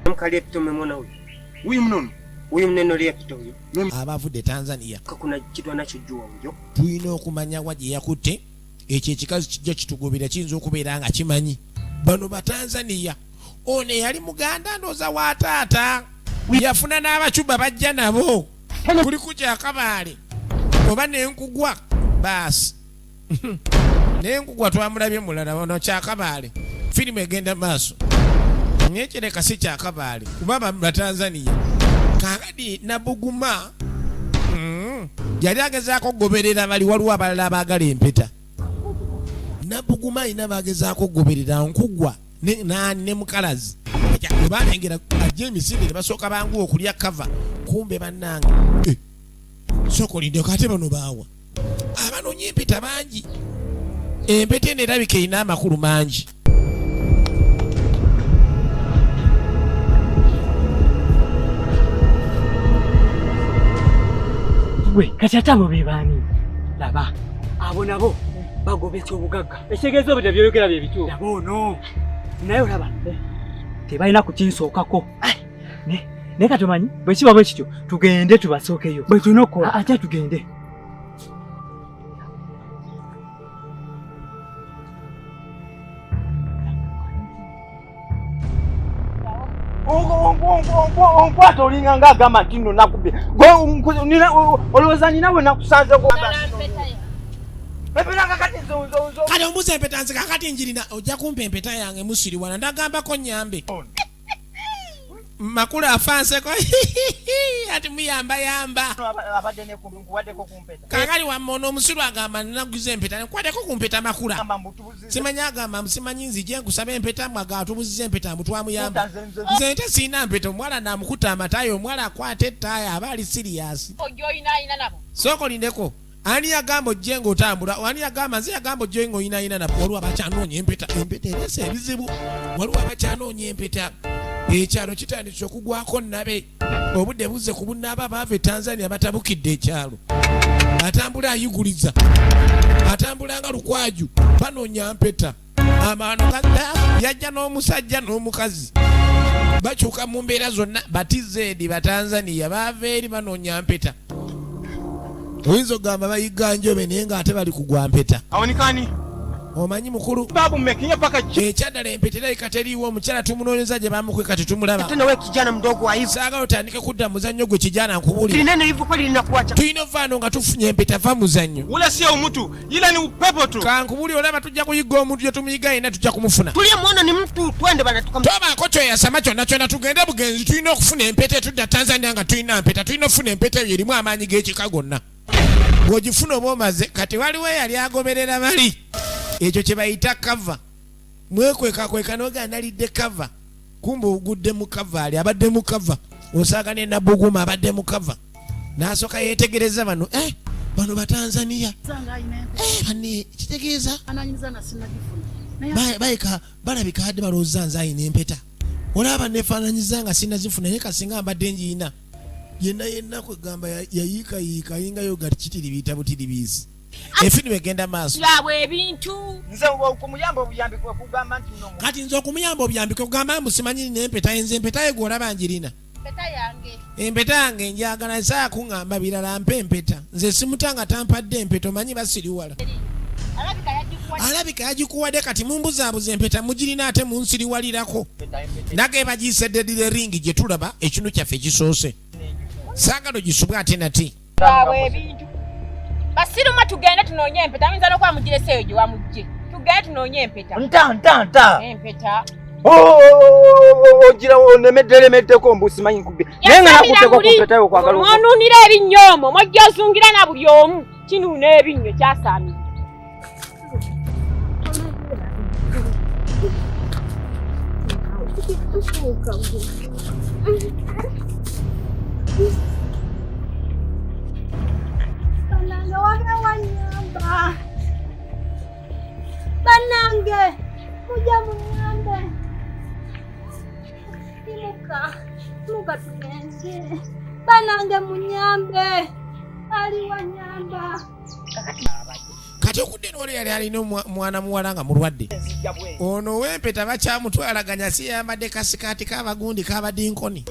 Mkalia pito umemwona huyu? Huyu mnono? Huyu mneno lia pito huyu. Abavudde Tanzania. Kuna kitu anachojua huyo. Tulina okumanya waje yakutte ekyo ekikazi kijja kitugobera kiyinza okubeera nga kimanyi bano ba Tanzania ono yali muganda ndooza wa taata yafuna n'abacuba bajja nabo kuli kukyakabaale oba n'enkugwa baasi n'enkugwa twamulabye mulala ono kyakabaale firimu egenda maaso nyekireka si kyakabaale kuba ba Tanzania kakadi Nabuguma yali agezaako okugoberera bali waliwo abalala abaagala empeta Nabuguma alina bagezaako okugoberera nkugwa ne mukalazi webalengera ajja emisinde ne basooka bangu okulya kava kumbe bannange sokolindeko ate bano baawa abanoonya empeta bangi empeta eno erabika erina amakulu mangi gwe kati ate abo be baani laba abo nabo bagobetya obugagga ekitegeeza obudde byoyogera bye bituufu laba ono naye olaba tebalina kukinsookako naye kati omanyi bwe kiba bwe kityo tugende tubasookeyo bwe tulina okukola ate tugende onkwata olinga ng'agamba nti nno nakubye olowooza nina bwe nakusanzeko kale ombuza empeta nze kakati njirina ojja kumpa empeta yange musiriwana ndagambako nyambe makulu afanseko ati muyambayamba kakali wammona omusiru agamba ninaguza empeta nkwateko kumpeta makula simanyi agamba simanyi nzije nkusaba empeta mwagatubuziza empeta mutwamuyamba nze nte siina mpeta omwala namukuta amatayo omwala akwata ettaaya aba ali siriyasi sokolindeko ani yagamba ojje ng'otambula ani yagamba nze yagamba ojje ng'oyinaayina nabo waliwo abakyanoonya empeta erese ebizibu waliwo abakyanoonya empeta ekyalo kitandise okugwako nabe obudde buzze ku bunnaaba baava e Tanzania batabukidde ekyalo atambula ayiguliza atambula nga lukwaju banoonya mpeta amaano yajja n'omusajja n'omukazi bakyuka mu mbeera zonna batizedi batanzania baava eri banoonya mpeta oyinza okugamba bayiga njobe naye ng'ate bali kugwa mpeta awonikani omanyi mukulu babu mmekinya paka ekyaddala empeta erabika teriiwo omukyala tumunoonyeza gye bamukwe kati tumulaba tena we kijana mdogo wa hivi saagala otandike kudda muzannyo gwe kijana nkubulira linene hivyo kweli linakuacha tulina ovaano nga tufunye empeta va muzannyo ule sio mtu ila ni upepo tu kankubulira olaba tujja kuyiga omuntu gye tumuyiga yena tujja kumufuna tuliyemwona ni mtu twende bana tobaako kyoyasama kyonna kyonna tugende bugenzi tulina okufuna empeta etudda Tanzania nga tulina mpeta tulina okufuna empeta eyo erimu amaanyi g'ekika gonna bw'ogifuna oba omaze kati waliwo eyali agoberera bali ekyo kye bayita kava mwekwekakweka n'oganalidde kava kumbe ogudde mu kava ali abadde mu kava osaaga ne Nabuguma abadde mu kava n'asooka yeetegereza bano bano Batanzania bani kitegeeza bayika balabika hadde balowooza nze ayina empeta olaba nefaananyiza nga sinazifuna naye kasinga mbadde njiina yenna kwegamba yayiikayiika yingayo gati kitiri biyita butiribiisi efirimu egenda maaso labwe ebintu nze okumuyamba obuyambi kwekugamba nti nno kati nze okumuyamba obuyambi kwekugamba musimanyi n'empeta enze empeta ye gw'olaba njirina empeta yange njagala nsaa kuŋŋamba birala mpa empeta nze simutanga tampadde empeta omanyi basiriwala alabika yagikuwadde kati mumbuzaabuza empeta mugirina ate munsiriwalirako nage bagiiseddedira eringi gye tulaba ekintu kyaffe kisoose saagala ogisubwe ate nati Bawe ebintu. Basiruma tugende tunoonye empeta. Ayinza n'okuba mugireseeyo gye wamugye. Tugende tunoonye empeta. Nta. Empeta. Ogira onemeddeko mbusimanyi nkubye. Naye nga nakutteko ku mpeta yo kwagala. Onuunira ebinnyoomwo. Mwojja osungira na buli omu. Kinuuna ebinnyo kyasaamira. Banange wabula wanyamba. Banange mujja munyambe. Muka tugenze. Banange munyambe. Ali wanyamba. Kati okudde n'oli yali alina mwana muwala nga mulwadde. Ono w'empeta bakyamutwalaganya si yambadde kasikaati k'abagundi k'abadinkoni.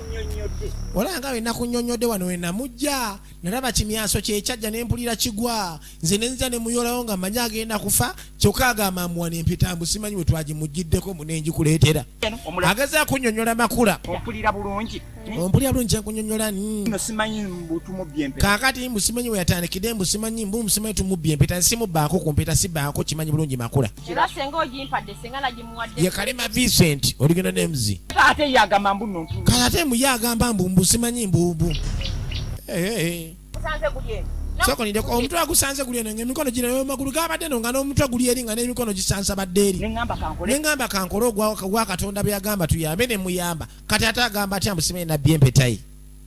Olanga we nakunnyonnyodde wano we namujja nalaba kimyaso kye kyajja ne mpulira kigwa nze ne nza ne muyolawo nga mmanyi agenda kufa kyokka agamba amuwa n'empeta mbu simanyi bwe twagimuggiddeko mu ne ngikuleetera. Agezaako kunnyonnyola makula. Ompulira bulungi. Ompulira bulungi kyenkunnyonnyola Nno simanyi mbu tumubbye empeta. Kaakati mbu simanyi we yatandikidde mbu simanyi tumubbye empeta nsimubbaako ku mpeta sibbaako kimanyi bulungi makula. Era senga ogimpadde senga nagimuwadde. Ye Kalema Vincent original names. Ate yagamba mbu nno. Kati mu yagamba mbu simanyi mbubu. Kusanze gulye. Soko ndeko omutwe agusanze gulye n'emikono gino y'omagulu gabadde no nga n'omutwe guli eri nga n'emikono gisansa badde eri. Nengamba kankole ogwa Katonda bye yagamba tuyambe ne muyamba. Kati ate agamba atya mbu simanyi nabbye empeta ye.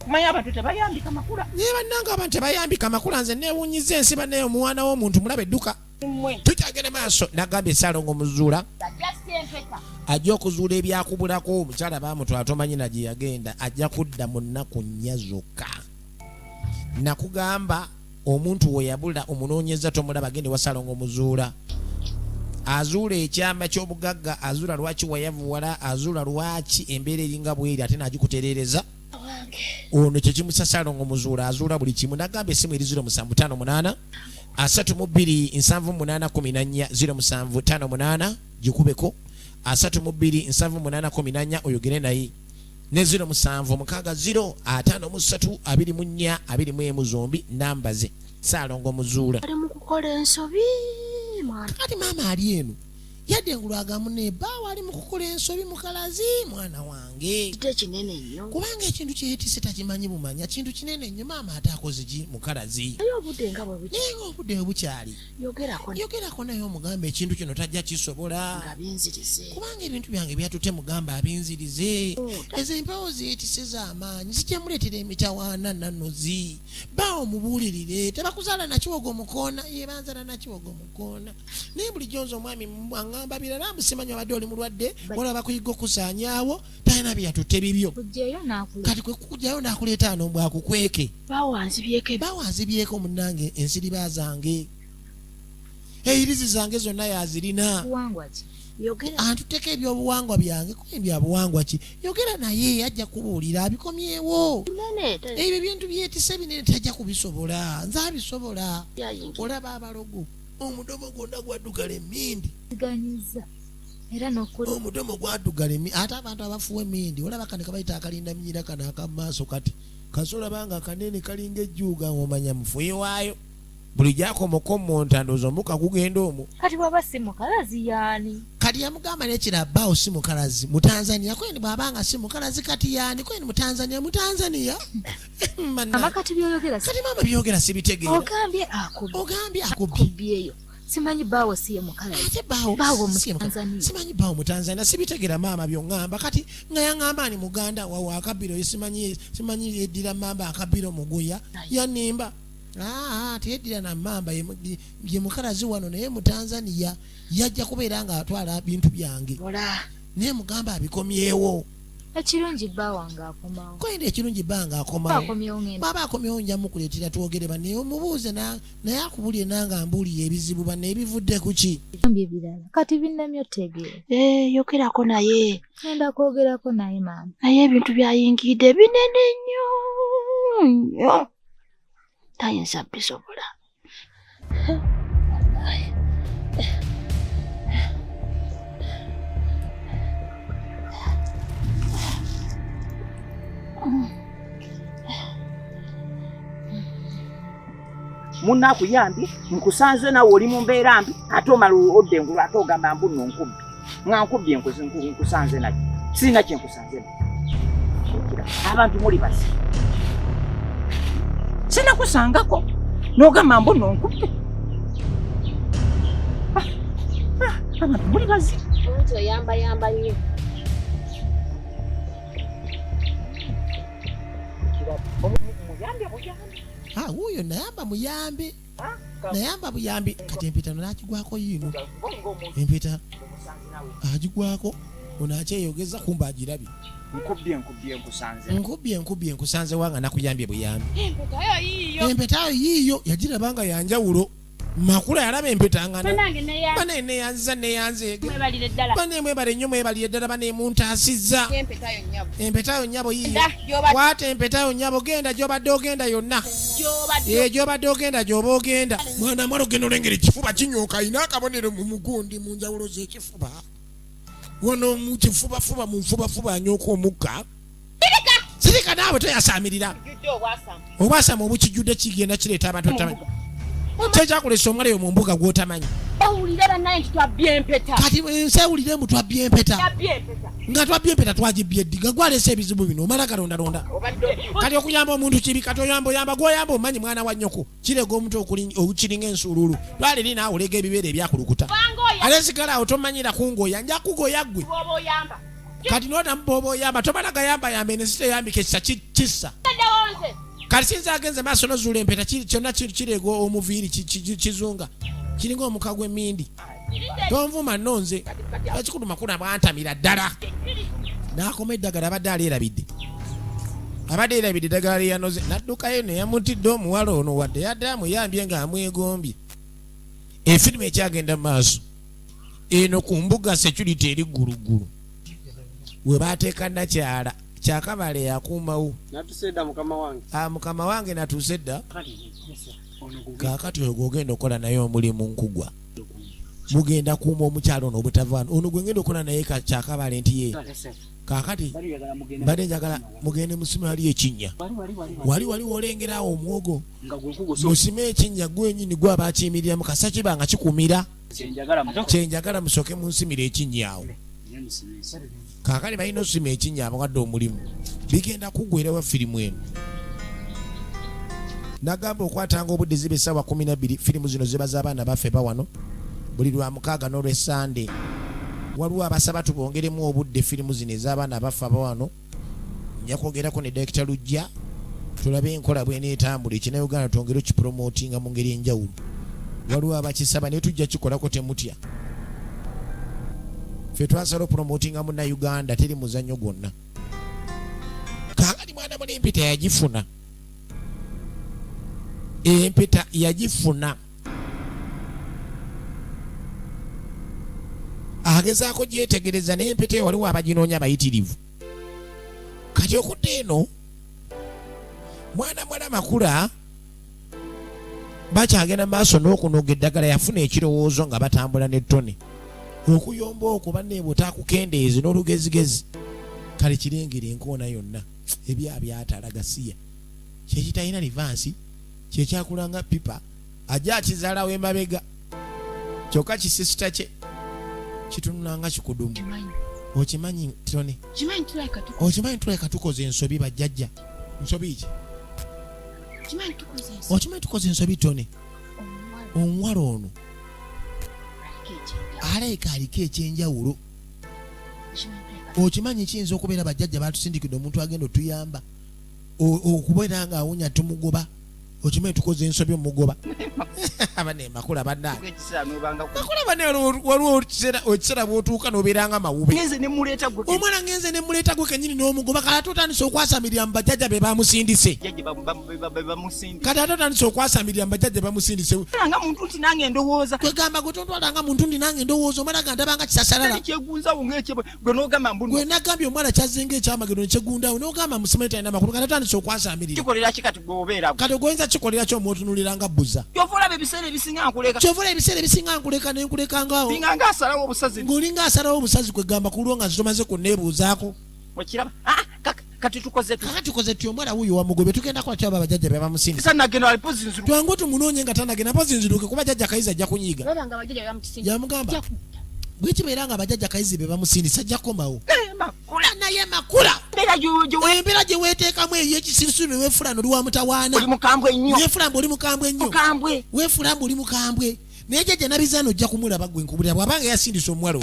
Manya abantu tebayambika makula. Ye bannanga abantu tebayambika makula nze neewuunyiza ensi bannaye omwana w'omuntu mulabe edduka. Tukyagende maaso nagambye Ssaalongo Muzuula ajja okuzuula ebyakubulako omukyala baamutwala tomanyi na gye yagenda ajja kudda mu nnaku nnya zokka. Nakugamba omuntu we yabula omunoonyeza tomulaba agende wa Ssaalongo Muzuula azuula ekyama ky'obugagga azuula lwaki wayavuwala azuula lwaki embeera eringa bweri ate nagikutereereza. Ono kyekimusa Ssaalongo Muzuula azuula buli kimu nagamba essimu eri 0758 327814 0758 gikubeko 327814 oyogere naye ne 07605324 zombi namba ze Ssaalongo Muzuula. Ali mu kukola ensobi mwana. Kati maama ali eno yadde ngulwagamu ne baawa ali mu kukola ensobi mukalazi mwana wange. Kite kinene nnyo. Kubanga ekintu kyeyetise takimanyi bumanya kintu kinene nnyo maama ate akoze ki mukalazi. Ayo obudde nga bwe bukyali. Naye obudde bwe bukyali. Yogerako naye omugamba ekintu kino tajja kisobola. Nga binzirize. Kubanga ebintu byange byatutte mugamba abinzirize. Ezo empewo ziyetise z'amaanyi zijjamuleetera emitawaana nannozi. Baawo mubuulirire tebakuzaala nakiwogo mukoona ye banzala nakiwogo mukoona. Naye bulijjo nze omwami ngamba birala mbusimanyi abadde oli mulwadde olaba kuyiga okusaanyaawo talina byatutte bibyo kati kwe kukujjayo n'akuleeta ano mbw akukweke bawanzibyeko munnange ensiriba zange eyirizi zange zonna yazirina antuteko ebyobuwangwa byange kuba ebyabuwangwa ki yogera naye ajja kubuulira abikomyewo ebyo bintu byetise binene tajja kubisobola nze abisobola olaba abalogo omudomo gwonna gwaddugala emmindi omudomo gwaddugala emmindi ate abantu abafuwa emmindi olaba kane kabayita akalinda minyira kano akamaaso kati kasolabanga akanene kalinga ejjuuga ng'omanya mufuye waayo buli gyakomoko muntandoozo ombuka gugenda omwo kati bwaba si mukalazi yaani kati yamugamba nekirabbaawo si mukalazi mu Tanzania kweni bw'abanga si mukalazi kati yaani kweni mu Tanzania kati byogera kati maama byogera sibitegeera ogambye akubyeyo simanyi baawo siye mukalazi ate baawo mu Tanzania simanyi baawo mu Tanzania sibitegeera maama byongamba kati nga yaŋŋamba ni muganda wawe akabiro simanyi yeddira mamba akabiro muguya yanimba teyeddira na mamba ye mukalazi wano naye mu Tanzania yajja kubeera nga atwala bintu byange naye mugamba abikomyewo ekirungi bba wange akomawo kwenda ekirungi bba nga akomawo baba akomyewo nja mukuleetera twogere banne omubuuze naye akubulye nanga mbuulire ebizibu banne ebivudde ku ki ebirala kati binnamyo tegeera yogerako naye genda kwogerako naye maama naye ebintu byayingidde binene nnyo tayinza bisobola munnakuyambye nkusanze nawe oli mu mbeera mbi ate omala odda engulu ate ogamba mbu nno nkubbi nga nkubbi nkusanze naye sirina kyenkusanze naye abantu muli basi sinakusangako n'ogamba mbu nno nkubbi abantu muli bazi Omuntu oyamba nnyo. Wuyo nayamba muyambi. Nayamba buyambi kati empeta nakigwako yino. Empeta agigwako onakyeyogeza kumba agirabi. Nkubye nkusanze wanga nakuyambye buyambi. Empeta yiyo yagirabanga yanjawulo. Makula yalaba empeta ngana. Bane neyanze. Bane mwebale nnyo mwebali eddala bane muntaasizza. Empeta yo nnyabo yiyo. Kwata empeta yo nnyabo genda gy'obadde ogenda yonna. Gy'obadde ogenda gy'oba ogenda. Mwana mwalo genda olengera ekifuba kinyooka ayina akabonero mu mugundi mu njawulo z'ekifuba. Wono mu kifubafuba mu nfubafuba anyooka omukka. Sirika naawe toyasaamirira. Obwasama obukijjudde kigenda kireeta abantu otamanyi. Kyekyakula omwana eyo mu mbuga gw'otamanyi. Bawulira bannaye nti twabbye empeta. Kati nsewulire mbu twabbye empeta. Nga twabbye empeta twagibbye eddiga gwaleese ebizibu bino omala galondalonda. Kati okuyamba omuntu kibi kati oyamba gw'oyamba omanyi mwana wa nnyoko kirega omuntu okukiringa ensuululu. Lwali lina awulega ebibeera ebyakulukuta. Ale sigala awo tomanyira kungoya nja kugoya ggwe. Kati n'odamu bw'oba oyamba tomala gayamba ne ziteyambika ekisa kissa. Kati sinza agenze maaso nozuula empeta kyonna kirega omuviiri kizunga kiringa omuka gw'emmindi tonvuma nonze ekikulu makulu abwantamira ddala n'akoma eddagala abadde erabidde eddagala lyeyanoze n'addukayo neyamutidde omuwala ono wadde yadde amuyambye ng'amwegombye. Efirimu ekyagenda mu maaso eno ku mbuga security eri ggulugulu we baateeka nakyala Kyakabale yakuumawo. Natusedda mukama wange. Mukama wange natusedda. Kaakati oyo gw'ogenda okola naye omulimu nkugwa. Mugenda kuuma omukyalo ono obutavaano. Ono gwe ngenda okola naye Kyakabale nti ye. Kaakati mbadde njagala mugende musime wali ekinnya. Wali olengerawo omwogo. Musime ekinnya gwenyini gwe abaakiyimirira mu kasa kiba nga kikumira. Kyenjagala musooke munsimire ekinnya awo. Kaakali balina osima ekinnya abawadde omulimu bigenda kuggwerawo firimu eno. Nagamba okwatanga obudde ziba essaawa 12 firimu zino ziba z'abaana baffe bawano buli lwa mukaaga n'olwessande. Waliwo abasaba tubongeremu obudde firimu zino ez'abaana baffe abawano. Nja kwogerako ne Dr. Lujja tulabe enkola bw'eneetambula ekinnayuganda twongere okipromootinga mu ngeri enjawulo. Waliwo abakisaba naye tujja kikolako temutya. Ffe twasala promotinga mu Uganda teri muzannyo gwonna. Kaakati mwana muli empeta yagifuna. Empeta yagifuna. Agezaako gyetegereza naye empeta eyo waliwo abaginoonya abayitirivu. Kati okudde eno mwana makula bakyagenda maaso n'okunoga eddagala yafuna ekirowoozo nga batambula ne ttone. Okuyomba okwo banne bw'otakukendeezi n'olugezigezi kale kirengera enkoona yonna ebyabyataalagasiya kyekitalina livansi kyekyakulanga pipa ajja akizaalawo emabega kyokka kisisita kye kitunulanga kikudumu. Okimanyi Tone? Okimanyi tuleka tukoze ensobi bajjajja? Nsobi ki? Okimanyi tukoze ensobi Tone? Omuwala ono aleka aliko ekyenjawulo. Okimanyi kiyinza okubeera bajjajja batusindikidde omuntu agenda otuyamba okubeera nga awunya tumugoba. Okimanyi tukoze ensobi omugoba. Abane makula bannange makula bane waliwo ekiseera bw'otuuka n'obeera nga mawube. Omwana ngenze ne muleeta gwe kennyini n'omugoba kati ate otandise okwasamirira mu bajjajja be bamusindise. Kati ate otandise okwasamirira mu bajjajja bamusindise. Kwegamba gwe tontwala nga muntu ndi nange ndowooza omwana ga ndaba nga kisasalala. Gwe nagambye omwana kyazzenga ekyamagero ne kyegundawo n'ogamba musime talina makulu kati otandise okwasamirira. Kati ogwoyinza kikolera ki omwotunulira nga bbuza? Kyovula ebiseera ebisinga nkuleka ne nkuleka ngaawo. Ng'olinga asalawo obusazi kwegamba ku lwo nga zitomaze kunneebuuzaako. kati tukoze omwana wuyo wamugobe tugenda kwatya abajjajja be bamusindika sasa nagenda alipozinziru twangu tumunoonye nga tanagenda pozinziruke kuba jjajja kayiza ajja kunyiga Baba abajjajja bamutisindika. yamugamba bwekibeera nga abajjajja kayizi be bamusindisa ajja komawo makula naye makula bera jojo embeera gye weeteekamu ey'ekisirusiru ne weefula noli wa mutawaana oli mukambwe nnyo weefula mbu oli mukambwe ennyo mukambwe weefula mbu oli mukambwe naye jjajja nabizaana ojja kumulaba gwe nkubulira bwabanga yasindisa omuwala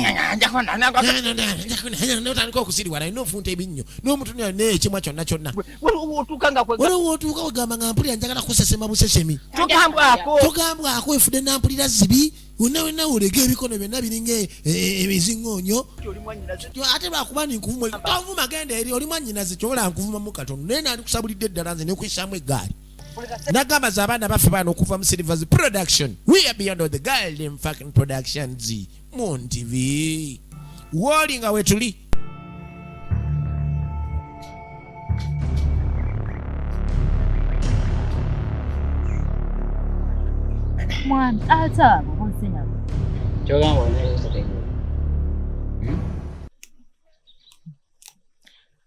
otandika okusiribwa nalina ofunta ebinnyo n'omutunira naye ekimwa kyonna kyonna waliwo otuuka ogamba nga mpulira njagala kusesema busesemi togambwako efudde nampulira zibi wonna wenna olega ebikono byonna biringa ebiziŋŋoonyo ate lwakuba ninkuvuma tovuma genda eri oli mwannyinaze kyobola nkuvumamu katono naye nandikusabulidde eddala nze nekwisaamu eggaali nagamba za abaana baffe baana okuva mu Silvers Production. We are beyond all the golden fucking productions. Moon TV. Woli nga wetuli. Mwana ata bonsenya. Kyogamba oneezo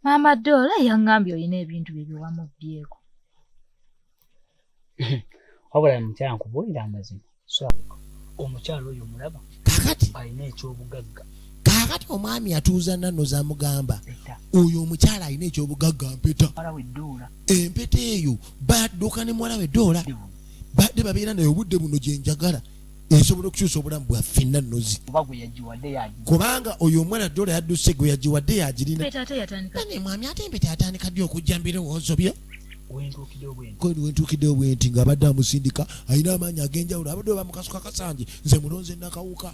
Mama Dola yangambye oyina ebintu bye wamubyeko. wabula mukyala nkubuulira amazima so omukyala oyo mulaba kakati alina ekyobugagga kakati omwami atuuza nanno zamugamba oyo omukyala alina ekyobugagga mpeta empeta eyo badduka ne muwala we Dola badde babeera naye obudde buno gye njagala esobola okukyusa obulamu bwaffe nannozi kubanga oyo omwana Dola yadduse gwe yagiwadde yagirina ne mwami ate empeta yatandika ddi okujja mbirowoozo byo wentukidde obwenti nga abadde amusindika alina amaanyi ag'enjawulo abadde bamukasuka kasanje nze mulonze nakawuka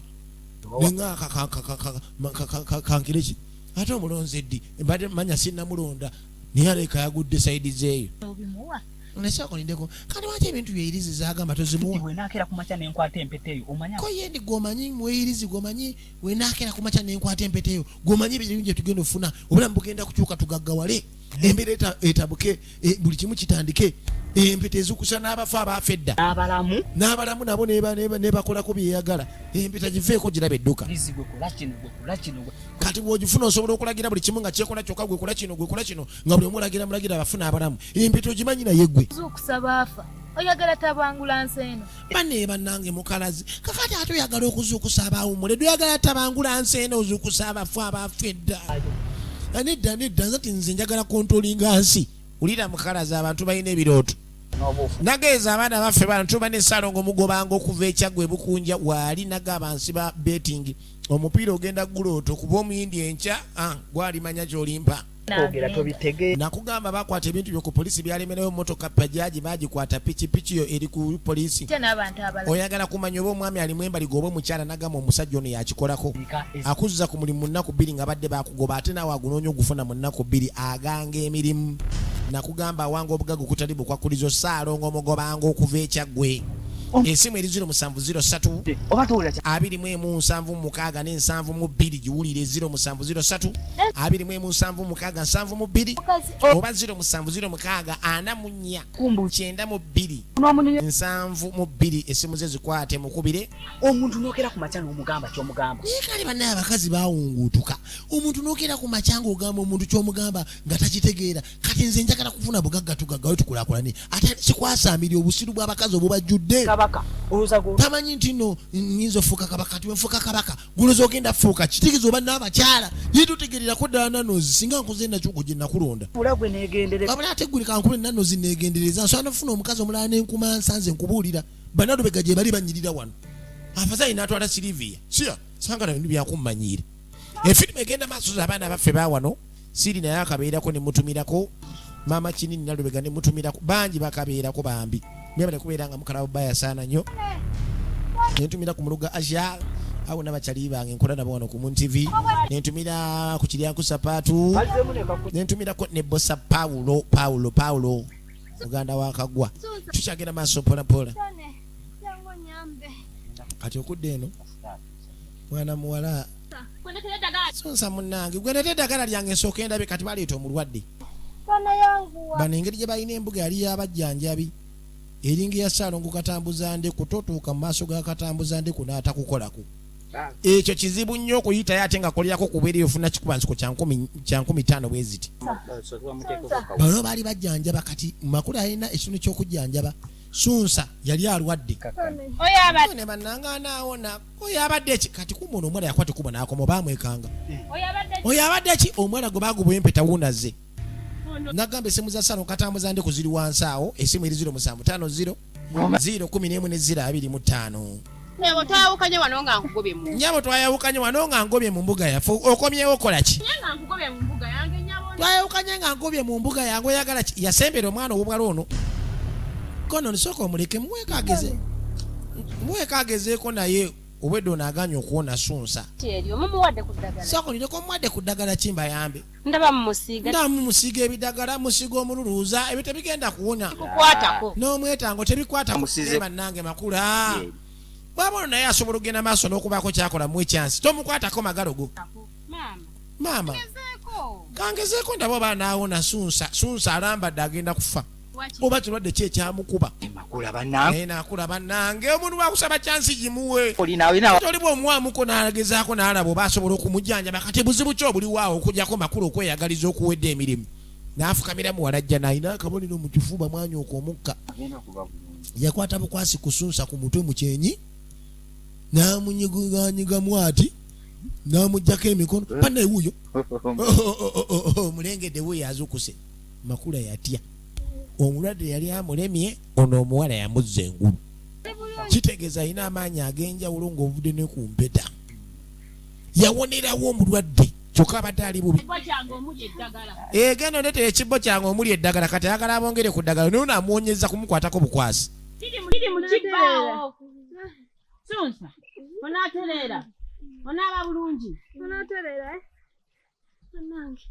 kankireki ate omulonze ddi mbadde manya sinnamulonda naye aleka yagudde sayidi zeeyo nesakolindeko kandi waki ebintu byeyirizi zagamba tozimuwa ko yendi gomanyi mweyirizi gomanyi wenakera kumaca nenkwata empeta eyo gomanyi ebirimu gye tugenda ofuna obulamu bugenda kukyuka tugaggawale embeera etabuke buli kimu kitandike empeta ezikusa n'abafu abafa edda n'abalamu nabo nebakolako byeyagala empeta giveeko giraba edduka kati bw'ogifuna osobola okulagira buli kimu nga kyekola kyokka gwekola kino nga buli omu mulagira abafuna abalamu empeta ogimanyi naye gwe zuukusaba afa oyagala tabangula nseeno bane bannange mukalazi kakati ate oyagala okuzuukusa abaawumule doyagala tabangula nseeno ozuukusa abafu abafa edda nedda nzati nze njagala kontolinga nsi ulira mukalazi abantu balina ebirooto nageeza abaana baffe bantu bane Salongo mugobanga okuva ekyaggwe bukunja waali nagaba nsi ba betting omupiira ogenda gulooto kuba omuyindi enkya gwalimanya kyolimpa nakugamba bakwata ebintu byo ku polisi byalemerayo motoka pajaji bagikwata pikipiki yo eri ku polisi oyagala kumanya oba omwami alimu embaligo oba omukyala nagamba omusajja ono yakikolako akuzza ku mulimu mu nnaku bbiri nga badde bakugoba ate naawe agunoonya ogufuna mu nnaku bbiri aganga emirimu nakugamba awanga obugagga okutali bukwakulizo Salongo mugobanga okuva ekyaggwe esimu eri 0703 2176 ne 72 giwulire 0703 2176 oba 0706 44 92 esimu ze zikwate mukubire omuntu nokera ku macha n'omugamba kyomugamba kale bannaye abakazi bawungutuka omuntu nokera ku macha ng'ogamba omuntu kyomugamba nga takitegeera kati nze njagala kufuna bugagga tugaggawe tukulakulane ate kikwasaamirya obusiru bw'abakazi obubajjudde tamanyi nti no nyinza ofuuka kabaka tiwenfuuka kabaka guloza ogenda fuuka kitigizo oba n'abakyala yetutegererako ddala nanozi singa nkoze nakyugo gye nakulonda wabula ate guli kankube nanozi negendereza nsobola nofuna omukazi omulala nenkuma nsanze nkubuulira banalubega gye bali banyirira wano afazayi n'atwala Silivia siya sanga nabintu byakummanyiire efirimu egenda maaso z'abaana baffe bawano siri naye akabeerako nemutumirako maama kinini nalubega nemutumirako bangi bakabeerako bambi byabale kubeera nga mukala baya sana nnyo nentumira ku muluga Asia awo n'abakyali bange nkola nabo wano ku Moon TV nentumira ku Kiryanku Sapatu nentumira ko ne Bossa Paulo muganda wa Kagwa tukyagenda maaso mpola kati okudde eno mwana muwala sonsa munnange gwe nete eddagala lyange nsooka endabe kati baleeta omulwadde bano engeri gye balina embuga yali y'abajjanjabi eringi ya Salongo katambuza nde kutotuuka mu maaso ga katambuza nde kunaatakukolako ekyo kizibu nnyo okuyitayo ate nga kolerako kubeera ofuna kikubansiko kya 15 bweziti bano baali bajjanjaba kati makulu alina ekintu ky'okujjanjaba Sunsa yali alwadde ne bannanga naawona oyo abadde eki kati kumuna omwana yakwate kuba n'akoma baamwekanga oyo abadde eki omwana gwe baagubwa empeta wuunaze nagamba esimu za sano katambuza ndi ku ziri wansi awo esimu eri 0750 011 Nyabo twayawukanye wano nga nkugobye mu. Nyabo twayawukanye wano nga ngobye mu mbuga yafu okomyewo kola ki? Nga nkugobye mu mbuga yange nyabo. Twayawukanye nga ngobye mu mbuga yange oyagala ki? Yasembera omwana obubwala ono. Kono nisoko omuleke muwekagezeko naye obwedde onaaganya okuwona Sunsa. Kyeryo mumuwadde ku ddagala. Soko nireko muwadde ku ddagala kimba yambe. Ndaba mumusiiga. Ndaba mumusiiga ebidagala musiga omululuuza ebyo tebigenda kuwona. Kukwatako. N'omwetango tebikwata ku bannange makula. Bwabona naye asobola okugenda maaso n'okubaako kyakola mu ekyansi tomukwatako magalogo. Maama kangezeeko ndaba oba naawona Sunsa alambadde agenda kufa oba kirwadde ki ekyamukuba naye naakula bannange omuntu wakusaba kyansi gimuwe toli bw'omuwaamuko n'agezaako n'alaba oba asobola okumujjanjaba kati buzibu ki obuliwaawo okugyako makulu okweyagaliza okuwedde emirimu n'afukamira muwalajja n'alina akabonero mu kifuba mwanyooka omukka yakwata bukwasi ku Sunsa ku mutwe mu kyenyi n'amunyiganyigamu ati n'amuggyako emikono panna ewuyo omulengedde wuyo azukuse makula yatya omulwadde yali amulemye ono omuwala yamuzza engulu kitegeeza alina amaanyi ag'enjawulo ng'ovudde ne ku mpeta yawonerawo omulwadde kyokka abadde ali bubi genda ondeetera ekibbo kyange omuli eddagala kati ayagala abongere ku ddagala naye onaamuwonyeza kumukwatako bukwasi Sunsa, onaaterera. Onaaba bulungi. Onaaterera nange.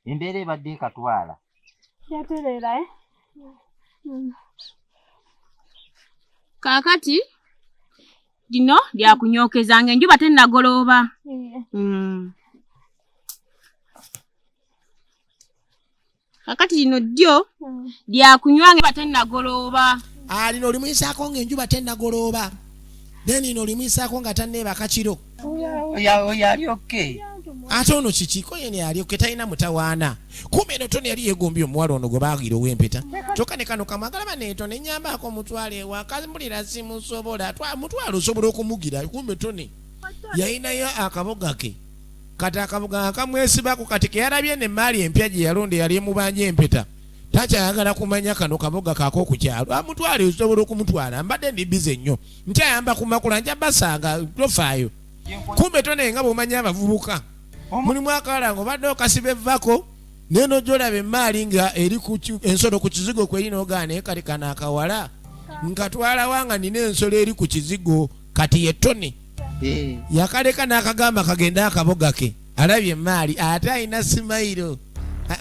Embeera ebadde ekatwala. Yaterera Kaakati lino lyakunyokezanga enjuba tennagolooba. Kaakati lino ddyo lyakunywanga enjuba tennagolooba. Alino olimuyisako ng'enjuba tennagolooba then olimuyisako nga tanneebaka kiro Oyo ali okay. ate ono kikiko yene ali okay talina mutawaana kumbe eno toni yali yegombye omuwala ono gwe baagira ow'empeta kyokka ne kano kamwagalaba neeto ne nnyambako omutwala ewaka mbulira simusobola mutwala osobola okumugira kumbe toni yalinayo akaboga ke kati akaboga akamwesibako kati keyalabye n'emmaali empya gye yalonda yali emubanja empeta takyayagala kumanya kano kaboga kaako ku kyalo amutwale osobola okumutwala mbadde ndi bize nnyo nkyayamba ku makula nja basanga tofaayo kumbe tone nga bw'omanya abavubuka mulimu akawala ng'obadde okasiba evvako naye n'ojolaba emmaali nga eri ensolo ku kizigo kweri n'ogaana kati kano akawala nkatwala wanga nina ensolo eri ku kizigo kati ye tone yakaleka n'akagamba kagenda akaboga ke alabye emmaali ate alina simayiro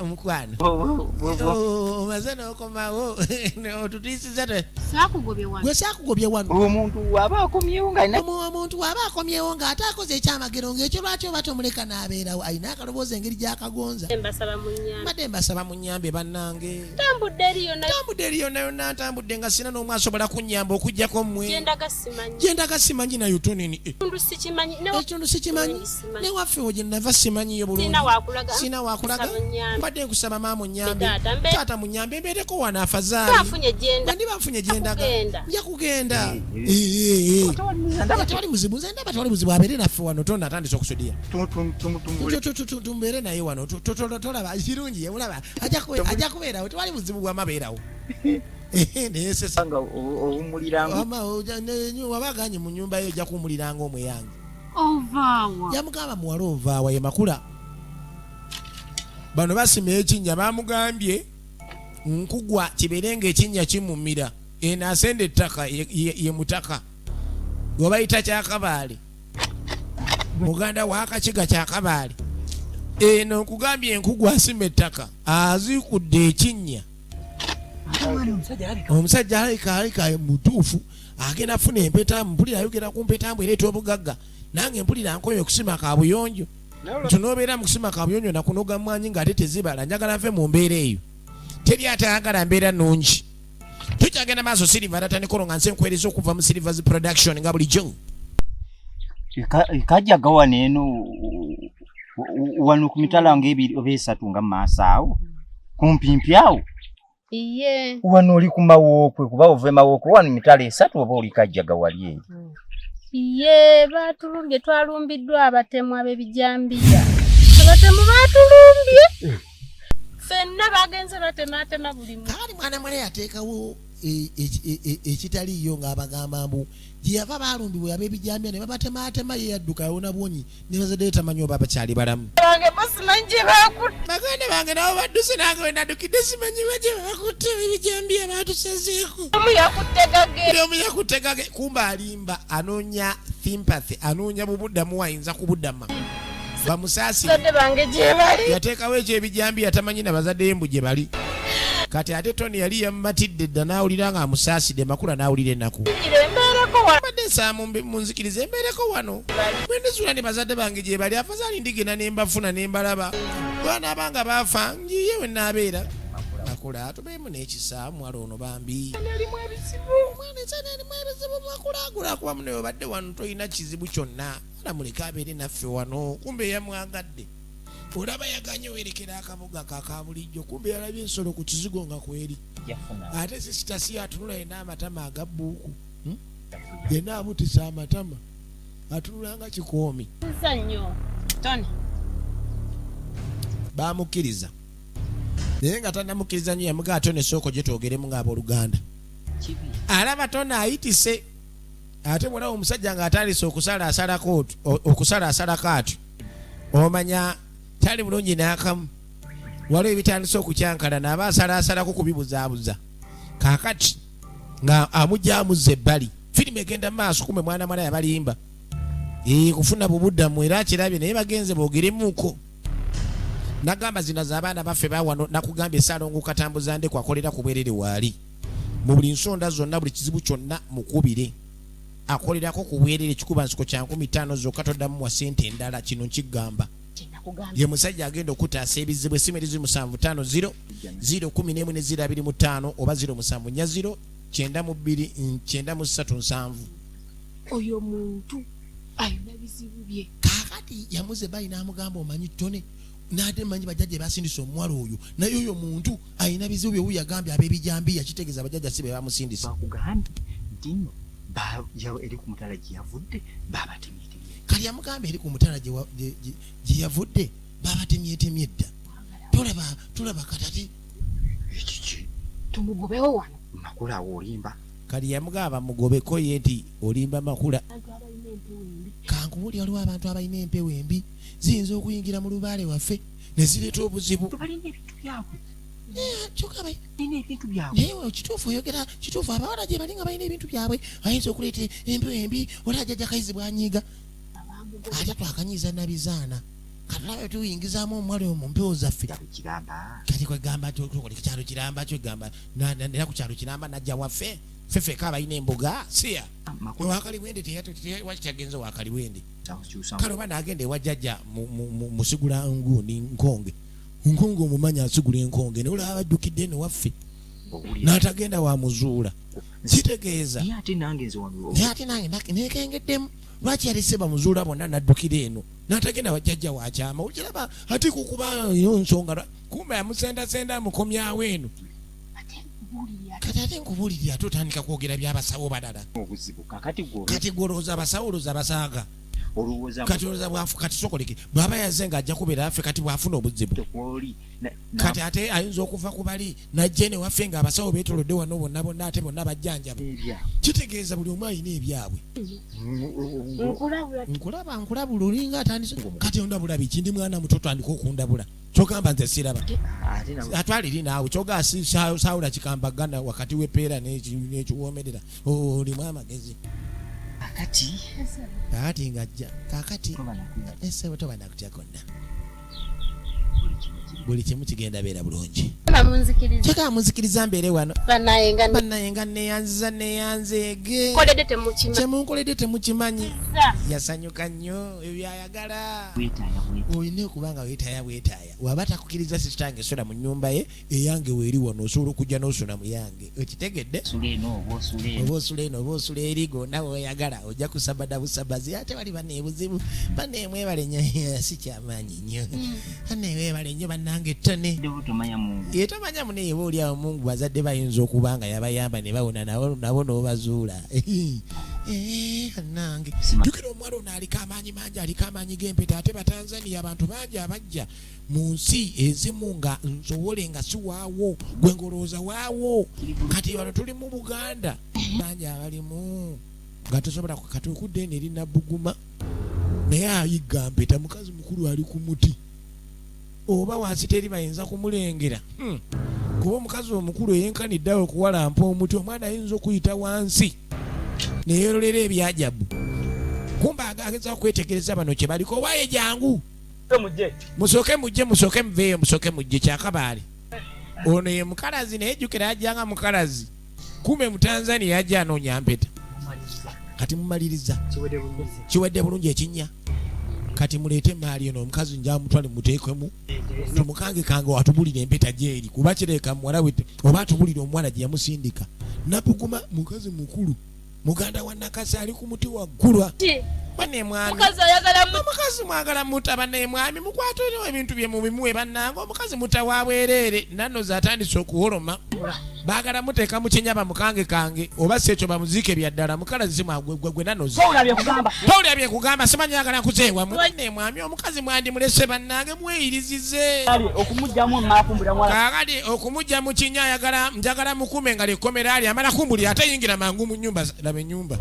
omukwano omaze n'okomawo otutiisiza gwe saakugobye wano omuntu waba akomyewo nga ate akoze ekyamagero ng'ekyo lwaki oba tomuleka n'abeerawo alina akaloboozi engeri gy'akagonza mbadde mbasaba munyambe bannange ntambudde eriyo nayonna ntambudde nga sina n'omu asobola kunnyamba okugjako mmwe gyendaga simanyi nayo tonini ekitundu sikimanyi newaffe gye nava simanyiyo bulungi sina wakulaga mbadde nkusaba maama onyambe taata munyambe mbeereko wano afazaali ndi banfunye gyendaga nja kugenda tewali muzibu nze ndaba tewali muzibu abeere naffe wano tonna atandise okusudiya tumbeere naye wano tolaba kirungi yemulaba ajja kubeerawo tewali muzibu bwamabeerawo naye sesanga wabaganye mu nyumba yo ojja kuwumuliranga omweyange yamugamba muwala ovaawa ye makula bano basima ekinnya bamugambye nkugwa kibeere ng'ekinnya kimumira eno asenda ettaka ye mutaka gwe bayita kyakabaale muganda w'akakiga kyakabaale eno nkugambye enkugwa asima ettaka azikudde ekinnya omusajja alika mutuufu agenda funa empeta mpulira ayogera ku mpeta mbw ereeta obugagga nange mpulira nkoye okusima kabuyonjo tunobeera mu kusima kabuyonjo nakunoga mwanyi ng'ate tezibala njagala nve mu mbeera eyo teri ate ayagala mbeera nungi tukyagenda maaso Silver atatandika nga nse nkwereza okuva mu Silver's production nga bulijjo. Kajja gawana eno wano ku mitala ng'ebiri oba esatu nga maaso awo kumpimpi awo. Iye. Wano oli ku Mawookwe kuba ove Mawookwe wano mitala esatu oba oli kajja gawali eyo. Iye batulumbye twalumbiddwa abatemu ab'ebijambiya. Abatemu batulumbye. Fenna bagenze batematema buli muntu. Kali mwana mwale yateekawo ekitaliyo ng'abagamba mbu gye yava balumbibwa ab'ebijambiya ne babatematema ye yadduka yawona bwonyi ne bazadde tamanyi oba bakyali balamu. Bange basimanyi gye bakutte. Baganda bange nabo badduse nange we naddukidde simanyi bagye bakutte ebijambiya batusazeeko. Omu yakutte gage kumba alimba anoonya sympathy anoonya bubuddamu wayinza kubuddamu. Bamusaasi bange gye bali. Yateekawo ekyo ebijambiya tamanyi na bazadde embu gye bali. Kati ate Tony yali yammatidde dda n'awulira nga amusaasidde makula n'awulira ennaku. Badde nsaamu munzikirize embeereko wano. Bwe ndizula ne bazadde bange gye bali afazaali ndigenda ne mbafuna ne mbalaba. Bw'anaaba nga baafa njiye we naabeera. Makula tubeemu n'ekisa mwala ono bambi. Omwana ensana erimu ebizibu makula kuba muno obadde wano toyina kizibu kyonna. Wala muleke abeere naffe wano kumbe yamwagadde. Olaba yaganye werekera akabuga ka bulijjo kumbe yalabye ensolo ku kizigo nga kweri. Ate sisitasi atunula yena amatama agabbuuku. Yena abutisa amatama atunula nga kikoomi. Nnyo. Tony. Bamukkiriza. Naye nga tannamukkiriza nnyo yamugaa Tony sooka gye twogeremu ng'abooluganda. Alaba Tony ayitise. Ate mulaba omusajja ng'atandise okusala asalako atyo. Omanya tali bulungi n'akamu. Waliwo ebitandise okukyankana n'aba asalako kubibuzaabuza. Kaakati nga amujja amuzza ebbali. Firimu egenda mu maaso kumbe mwana malaya balimba. Kufuna bubuddamu era kirabye naye bagenze boogeremuuko. Nagamba zino z'abaana baffe bawano nakugambye Ssaalongo Katambuza Ndeku akolera ku bwerere waali. Mu buli nsonda zonna buli kizibu kyonna mukubire. Akolerako ku bwerere kikuba nsiko kya 50 zokka toddamu wa ssente endala kino nkigamba. Ye musajja agenda okutaasa ebizibu essimu eri 0750 011 oba 0740 92937. Oyo muntu ayina bizibu bye. Kaakati yamuze bayi n'amugamba omanyi Tony n'ate manyi bajjajja basindisa omuwala oyo naye oyo muntu ayina bizibu bye yagambye ab'ebijambiya kitegeeza abajjajja si be bamusindisa. Bakugambye nti eri ku mutala gye yavudde babatemyetemye. Kali yamugamba eri ku mutala gye yavudde babatemyetemye dda. Tulaba katati ekiki tumugobewo wano. Makula awo olimba. Kali yamugamba mugobeko ye nti olimba makula. Kankubuli waliwo abantu abalina empewo embi ziyinza okuyingira mu lubaale waffe ne zireeta obuzibu. Tubalina ebintu byabwe. Kyokka balina ebintu byabwe. Naye kituufu oyogera kituufu abawala gye bali nga balina ebintu byabwe ayinza okuleeta empewo embi olaba jjajja kayizi bwanyiiga. Ate twakanyiiza nabizaana. Katulabe tuyingizaamu omuwala oyo mu mpewo zaffe. Kati kwegamba tukole kukyalo kiramba kyegamba nera ku kyalo kiramba najja waffe ffeffe ka abalina embuga siya. Wakaliwende wakyagenza wakaliwende. Kale oba n'agenda ewa jjajja musigula nguuni nkonge. Nkonge omumanya asigula enkonge naye olaba addukidde eno waffe. N'atagenda wamuzuula. Kitegeeza. Naye ate nange nze wano. Naye ate nange neekengeddemu. Lwaki yalese bamuzuula bonna n'addukira eno n'atagenda wajjajja wakyama okiraba ate kukuba yo nsonga kumbe yamusendasenda mukomyawo eno. Kati ate nkubuulirira ate otandika kwogera by'abasawo balala. Kati gwolowooza abasawo olowooza abasaaga. Kati olowooza bwafu kati sokoleke bw'aba yazze ng'ajja kubeera affe kati bw'afuna obuzibu. Kati ate ayinza okuva ku bali n'ajja ene waffe ng'abasawo beetolodde wano bonna ate bonna bajjanjaba. Kitegeeza buli omu alina ebyabwe. Nkulabula olinga atandise kati ondabula biki ndi mwana muto tandika okundabula. Kyogamba nze siraba. Atwaliri naawe kyogaa saawula kikambagana wakati w'eppeera n'ekiwoomerera. Olimu amagezi. Kakati ng'ajja kakati ese toba nakutya konna. Buli kimu kigenda beera bulungi. Kama munzikiriza. Cheka munzikiriza mbere wano. Banayenga neyanzege. Kolede temukimanyi. Temunkolede temukimanyi. Yasanyuka nnyo ebyayagala. Oyine okubanga weetaaya. Waba takukiriza sitange sola mu nnyumba ye eyange weeri wano osobola okujja n'osula mu yange. Okitegedde? Oba osula eri gonna weeyagala ojja kusabada busabazi ate bali baneebuzibu baneemwebale nnyo si kyamaanyi nnyo. Baneemwebale nnyo bannange ettone. Ye tomanya muneye boolyawo Mungu bazadde bayinza okuba nga yabayamba ne bawona nabo n'obazuula. Bannange jjukira omuwala ono aliko amaanyi mangi aliko amaanyi g'empeta ate Batanzania abantu bangi abajja mu nsi ezimu nga nsobole nga si waawo gwe ngolooza waawo kati bano tuli mu Buganda bangi abalimu nga tosobola katuukudde eno eri Nabbuguma naye ayigga mpeta mukazi mukulu ali ku muti oba wansi teri bayinza kumulengera kuba omukazi omukulu eyenkaniddewo okuwalampa omuti omwana ayinza okuyita wansi neyeerolera ebyajabu kumba agageza okwetegereza bano kye baliko waaye jangu musooke muveeyo musooke mujje kyakabaale ono ye mukalazi naye jjukira ajjanga mukalazi kume mu Tanzania yajja anoonya mpeta kati mumaliriza kiwedde bulungi ekinnya kati muleete maali eno omukazi nja mutwale muteekemu tumukange watubulira empeta gyeri kuba kireka muwala we oba atubulira omwana gye yamusindika Nabbuguma mukazi mukulu muganda wa Nakasi ali ku muti waggulwa banemwami omukazi mwagala muta banemwami mukwata ebintu bye mubimuwe bannange omukazi muta wabwereere nanno zatandise okuwoloma baagala muteeka mu kinyaba mukange kange oba si ekyo bamuziike byaddala mukalazi simwagwegwe nannozi towulira byekugamba simanyi agala nkuzeewamu banemwami omukazi mwandimulese bannange mweyirizize kaakati okumujja mu kinya njagala mukume nga lekkomera ali amala kumbulira ate yingira mangu mu nnyumba laba ennyumba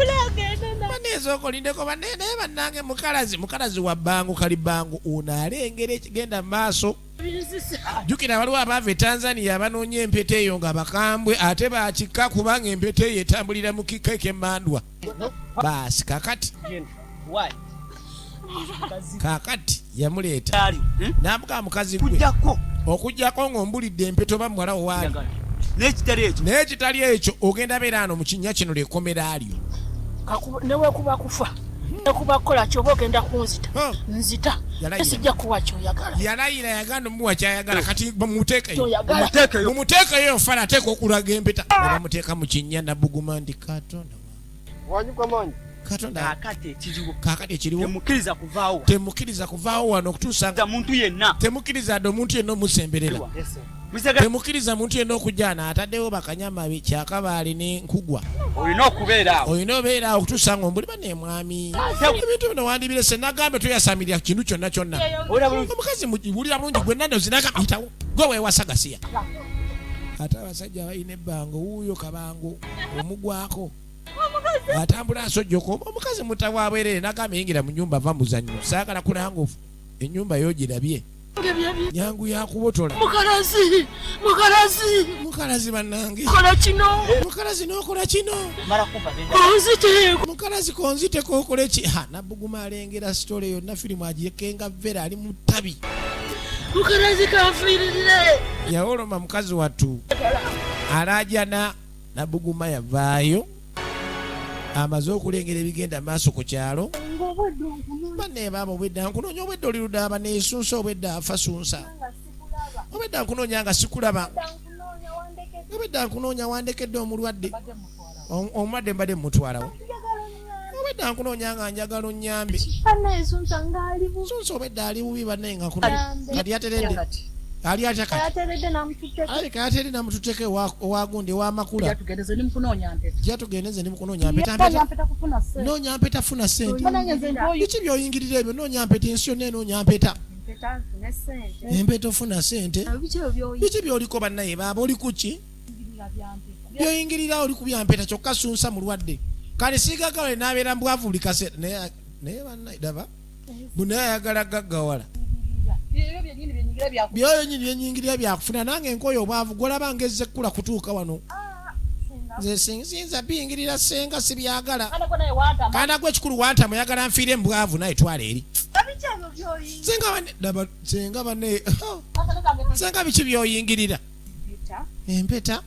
baneeza okolindeko banene naye bannange mukalazi wa bbangu kali bbangu ono alengera ekigenda mu maaso jjukira waliwo abaava e Tanzania abanoonya empeta eyo nga bakambwe ate bakika kubanga empeta eyo etambulira mu kika ek'emmandwa baasi kaakati yamuleeta n'amugaa mukazi gwe okugjako ng'ombulidde empeta oba muwala owaali naye kitali ekyo ogenda beera ano mu kinnya kino lekkomera alyo newekuba kufa nekuba kukola kyoba ogenda kunzita nzita esijja kuwa kyoyagala yalayira yaganda omuwa kyayagala kati mumuteekayo nfala ateeka okulaga empeta ne bamuteeka mu kinnya Nabbuguma ndi Katonda Katonda kaakati ekiriwo temukkiriza kuvaawo wano okutuusa temukkiriza adde omuntu yenna omusemberera temukkiriza muntu yenna okujjaana ataddewo bakanyama kyakabaali n'enkugwa olina obeera okutuusa nga ombuli banemwami ebintu bino wandibirese nagambe toyasamirira kintu kyonna omukazi mugibulira bulungi gwenna nozinakayitawo gwe weewasagasiya ate abasajja balina ebbango wuuyo kabango omugwako atambula asojjoko omukazi mutawabwerere nagambe yingira mu nyumba ava muzannyo saagala kulangufu ennyumba yogirabye nyangu yakubotola mukalazi bannange mukalazi n'okola kino mukalazi konziteko okole ki Nabbuguma alengera sitole yonna firimu agirekenga vera ali mu ttabi mukalazi kanfiirire yawoloma mukazi wattu alajana Nabbuguma yavaayo amaze okulengera ebigenda maaso ku kyalo banebaaba obwedda nkunoonya obwedda oliruddaaba neesunsa obwedda afa sunsa obwedda nkunoonya nga sikulaba obwedda nkunoonya wandekedde omulwadde omulwadde mbadde mumutwalawo obwedda nkunoonya nga njagala onnyambe sunsa obwedda ali bubi bannaye nga kati yateredde ali atya kati kayateredde namututeke owagundi owamakula gyatugendeze nimukunoonya mpeta noonya mpeta funa sente biki byoyingirira ebyo noonya mpeta ensi yonna enoonya mpeta empeta ofuna sente biki byoliko bannaye baaba oli kuki byoyingirira oli ku byampeta kyokka sunsa mulwadde kale sigagawale n'abeera mbwavu buli kaseera naye bannaye daba bunaye ayagala gaggawala byoyo nyini byenyingirira byakufuna nange enkoyo obwavu golaba ngezze kkula kutuuka wano nze sinza biyingirira senga sibyagala kana gwe ekikulu wantama yagala nfiire mbwavu naye twala eri senga biki byoyingirira empeta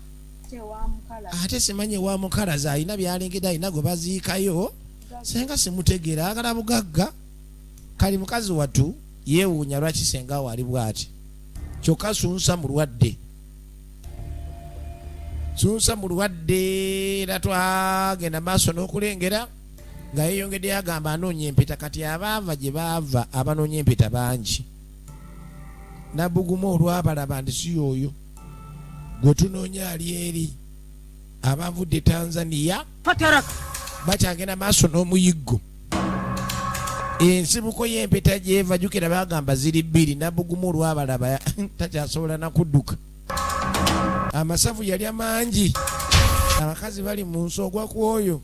ate simanye wa mukalaza alina byalengedde alina gwe baziikayo senga simutegeera agala bugagga kali mukazi wattu yeewuunya lwaki senga wali bw'ati kyokka sunsa mulwadde era twagenda maaso n'okulengera nga yeeyongedde agamba anoonya empeta kati abaava gye baava abanoonya empeta bangi Nabuguma olwabalaba nti si yoyo gwe tunoonya ali eri abavudde Tanzania bakyagenda maaso n'omuyiggo ensibuko y'empeta gyeva jjukira bagamba ziri 2 Nabuguma olwabalaba takyasobola nakudduka amasavu yali amangi abakazi bali mu nsogwa ku oyo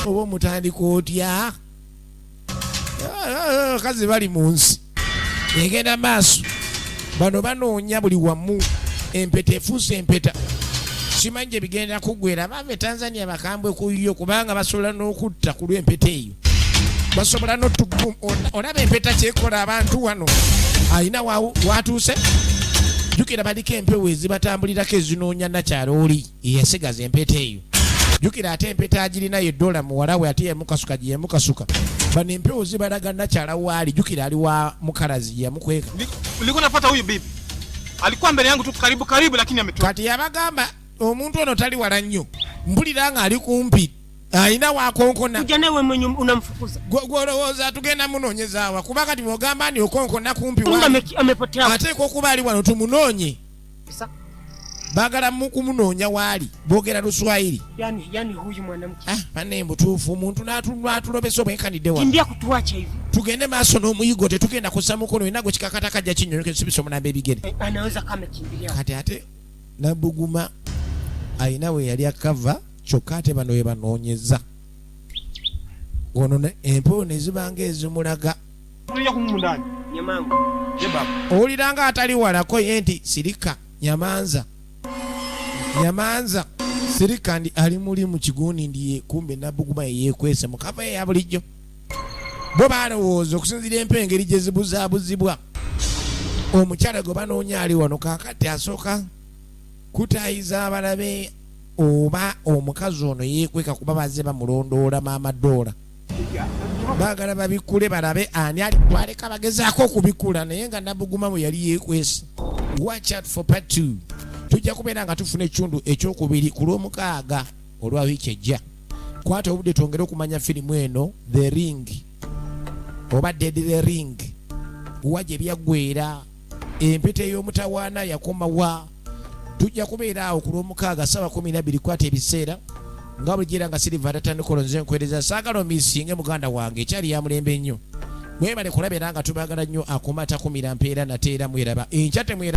oba omutandika otya abakazi bali mu nsi egenda maaso bano banoonya buli wamu empeta efuuse empeta simanyi gye bigenda kuggwera baava Tanzania bakambwe kuyo kubanga basobola n'okutta ku lw'empeta eyo basobola olaba empeta kyekola abantu wano alina watuuse jjukira baliko empewo ezibatambulirako ezinoonya nakyalo oli eyasigaza empeta eyo jjukira ate empeta agirina ye $1 muwala we ate yemukasuka gye yemukasuka bano empewo zibalaga nakyala waali jjukira ali wa mukalazi yamukweka ulikuwa napata huyu bibi alikuwa mbele yangu tu karibu lakini ametoka kati yabagamba omuntu ono tali wala nnyo mpulira nga ali kumpi alina wakonkona kuja nawe mwenye unamfukuza gwolowooza tugenda munoonyezaawa kuba kati bw'ogamba ni okonkona kumpi amepotea ateeka okuba ali wano tumunoonye baagala kumunoonya waali boogera Luswayiri yani huyu mwanamke bane mbutuufu omuntu n'atulobesa obwenkanidde wano kimbia kutuacha hivi tugende maaso n'omuyigo tetugenda kussa mukono inago kikakata kajja kinyonyoke sibisa omunamba ebigere anaweza kama kimbilia kati ate Nabuguma alina we yali akava kyokka ate bano we banoonyeza ono empewo ne zibanga ezimulaga owuliranga atali walako ye nti sirika nyamanza sirika ndi ali muli mu kiguuni ndiye kumbe Nabuguma yeyeekwese mu kava eya bulijjo bo balowooza okusinzira empewo engeri gye zibuzaabuzibwa omukyala gwe banoonya ali wano kaakati asooka kutayiza abalabe oba omukazi ono yeekweka kuba bazze bamulondoola maama Doola baagala babikkule balabe ani ali twaleka bagezaako okubikkula naye nga Nabuguma bwe yali yeekwese. Watch out for part 2. Tujja kubeera nga tufuna ekitundu ekyokubiri ku lw'omukaaga olwa wiiki ejja. Kwata obudde twongere okumanya firimu eno The Ring oba Dead the Ring wa gye byaggweera empeta ey'omutawaana yakoma wa. Tujja kubeera awo ku lw'omukaaga 12 kwata ebiseera nga buli gyera nga Silver atatandikola nze nkwereza saagala omisinge muganda wange ekyali ya mulembe nnyo mwebale kulabera nga tubaagala nnyo akomata kumira mpeera nateera mweraba enkya temwera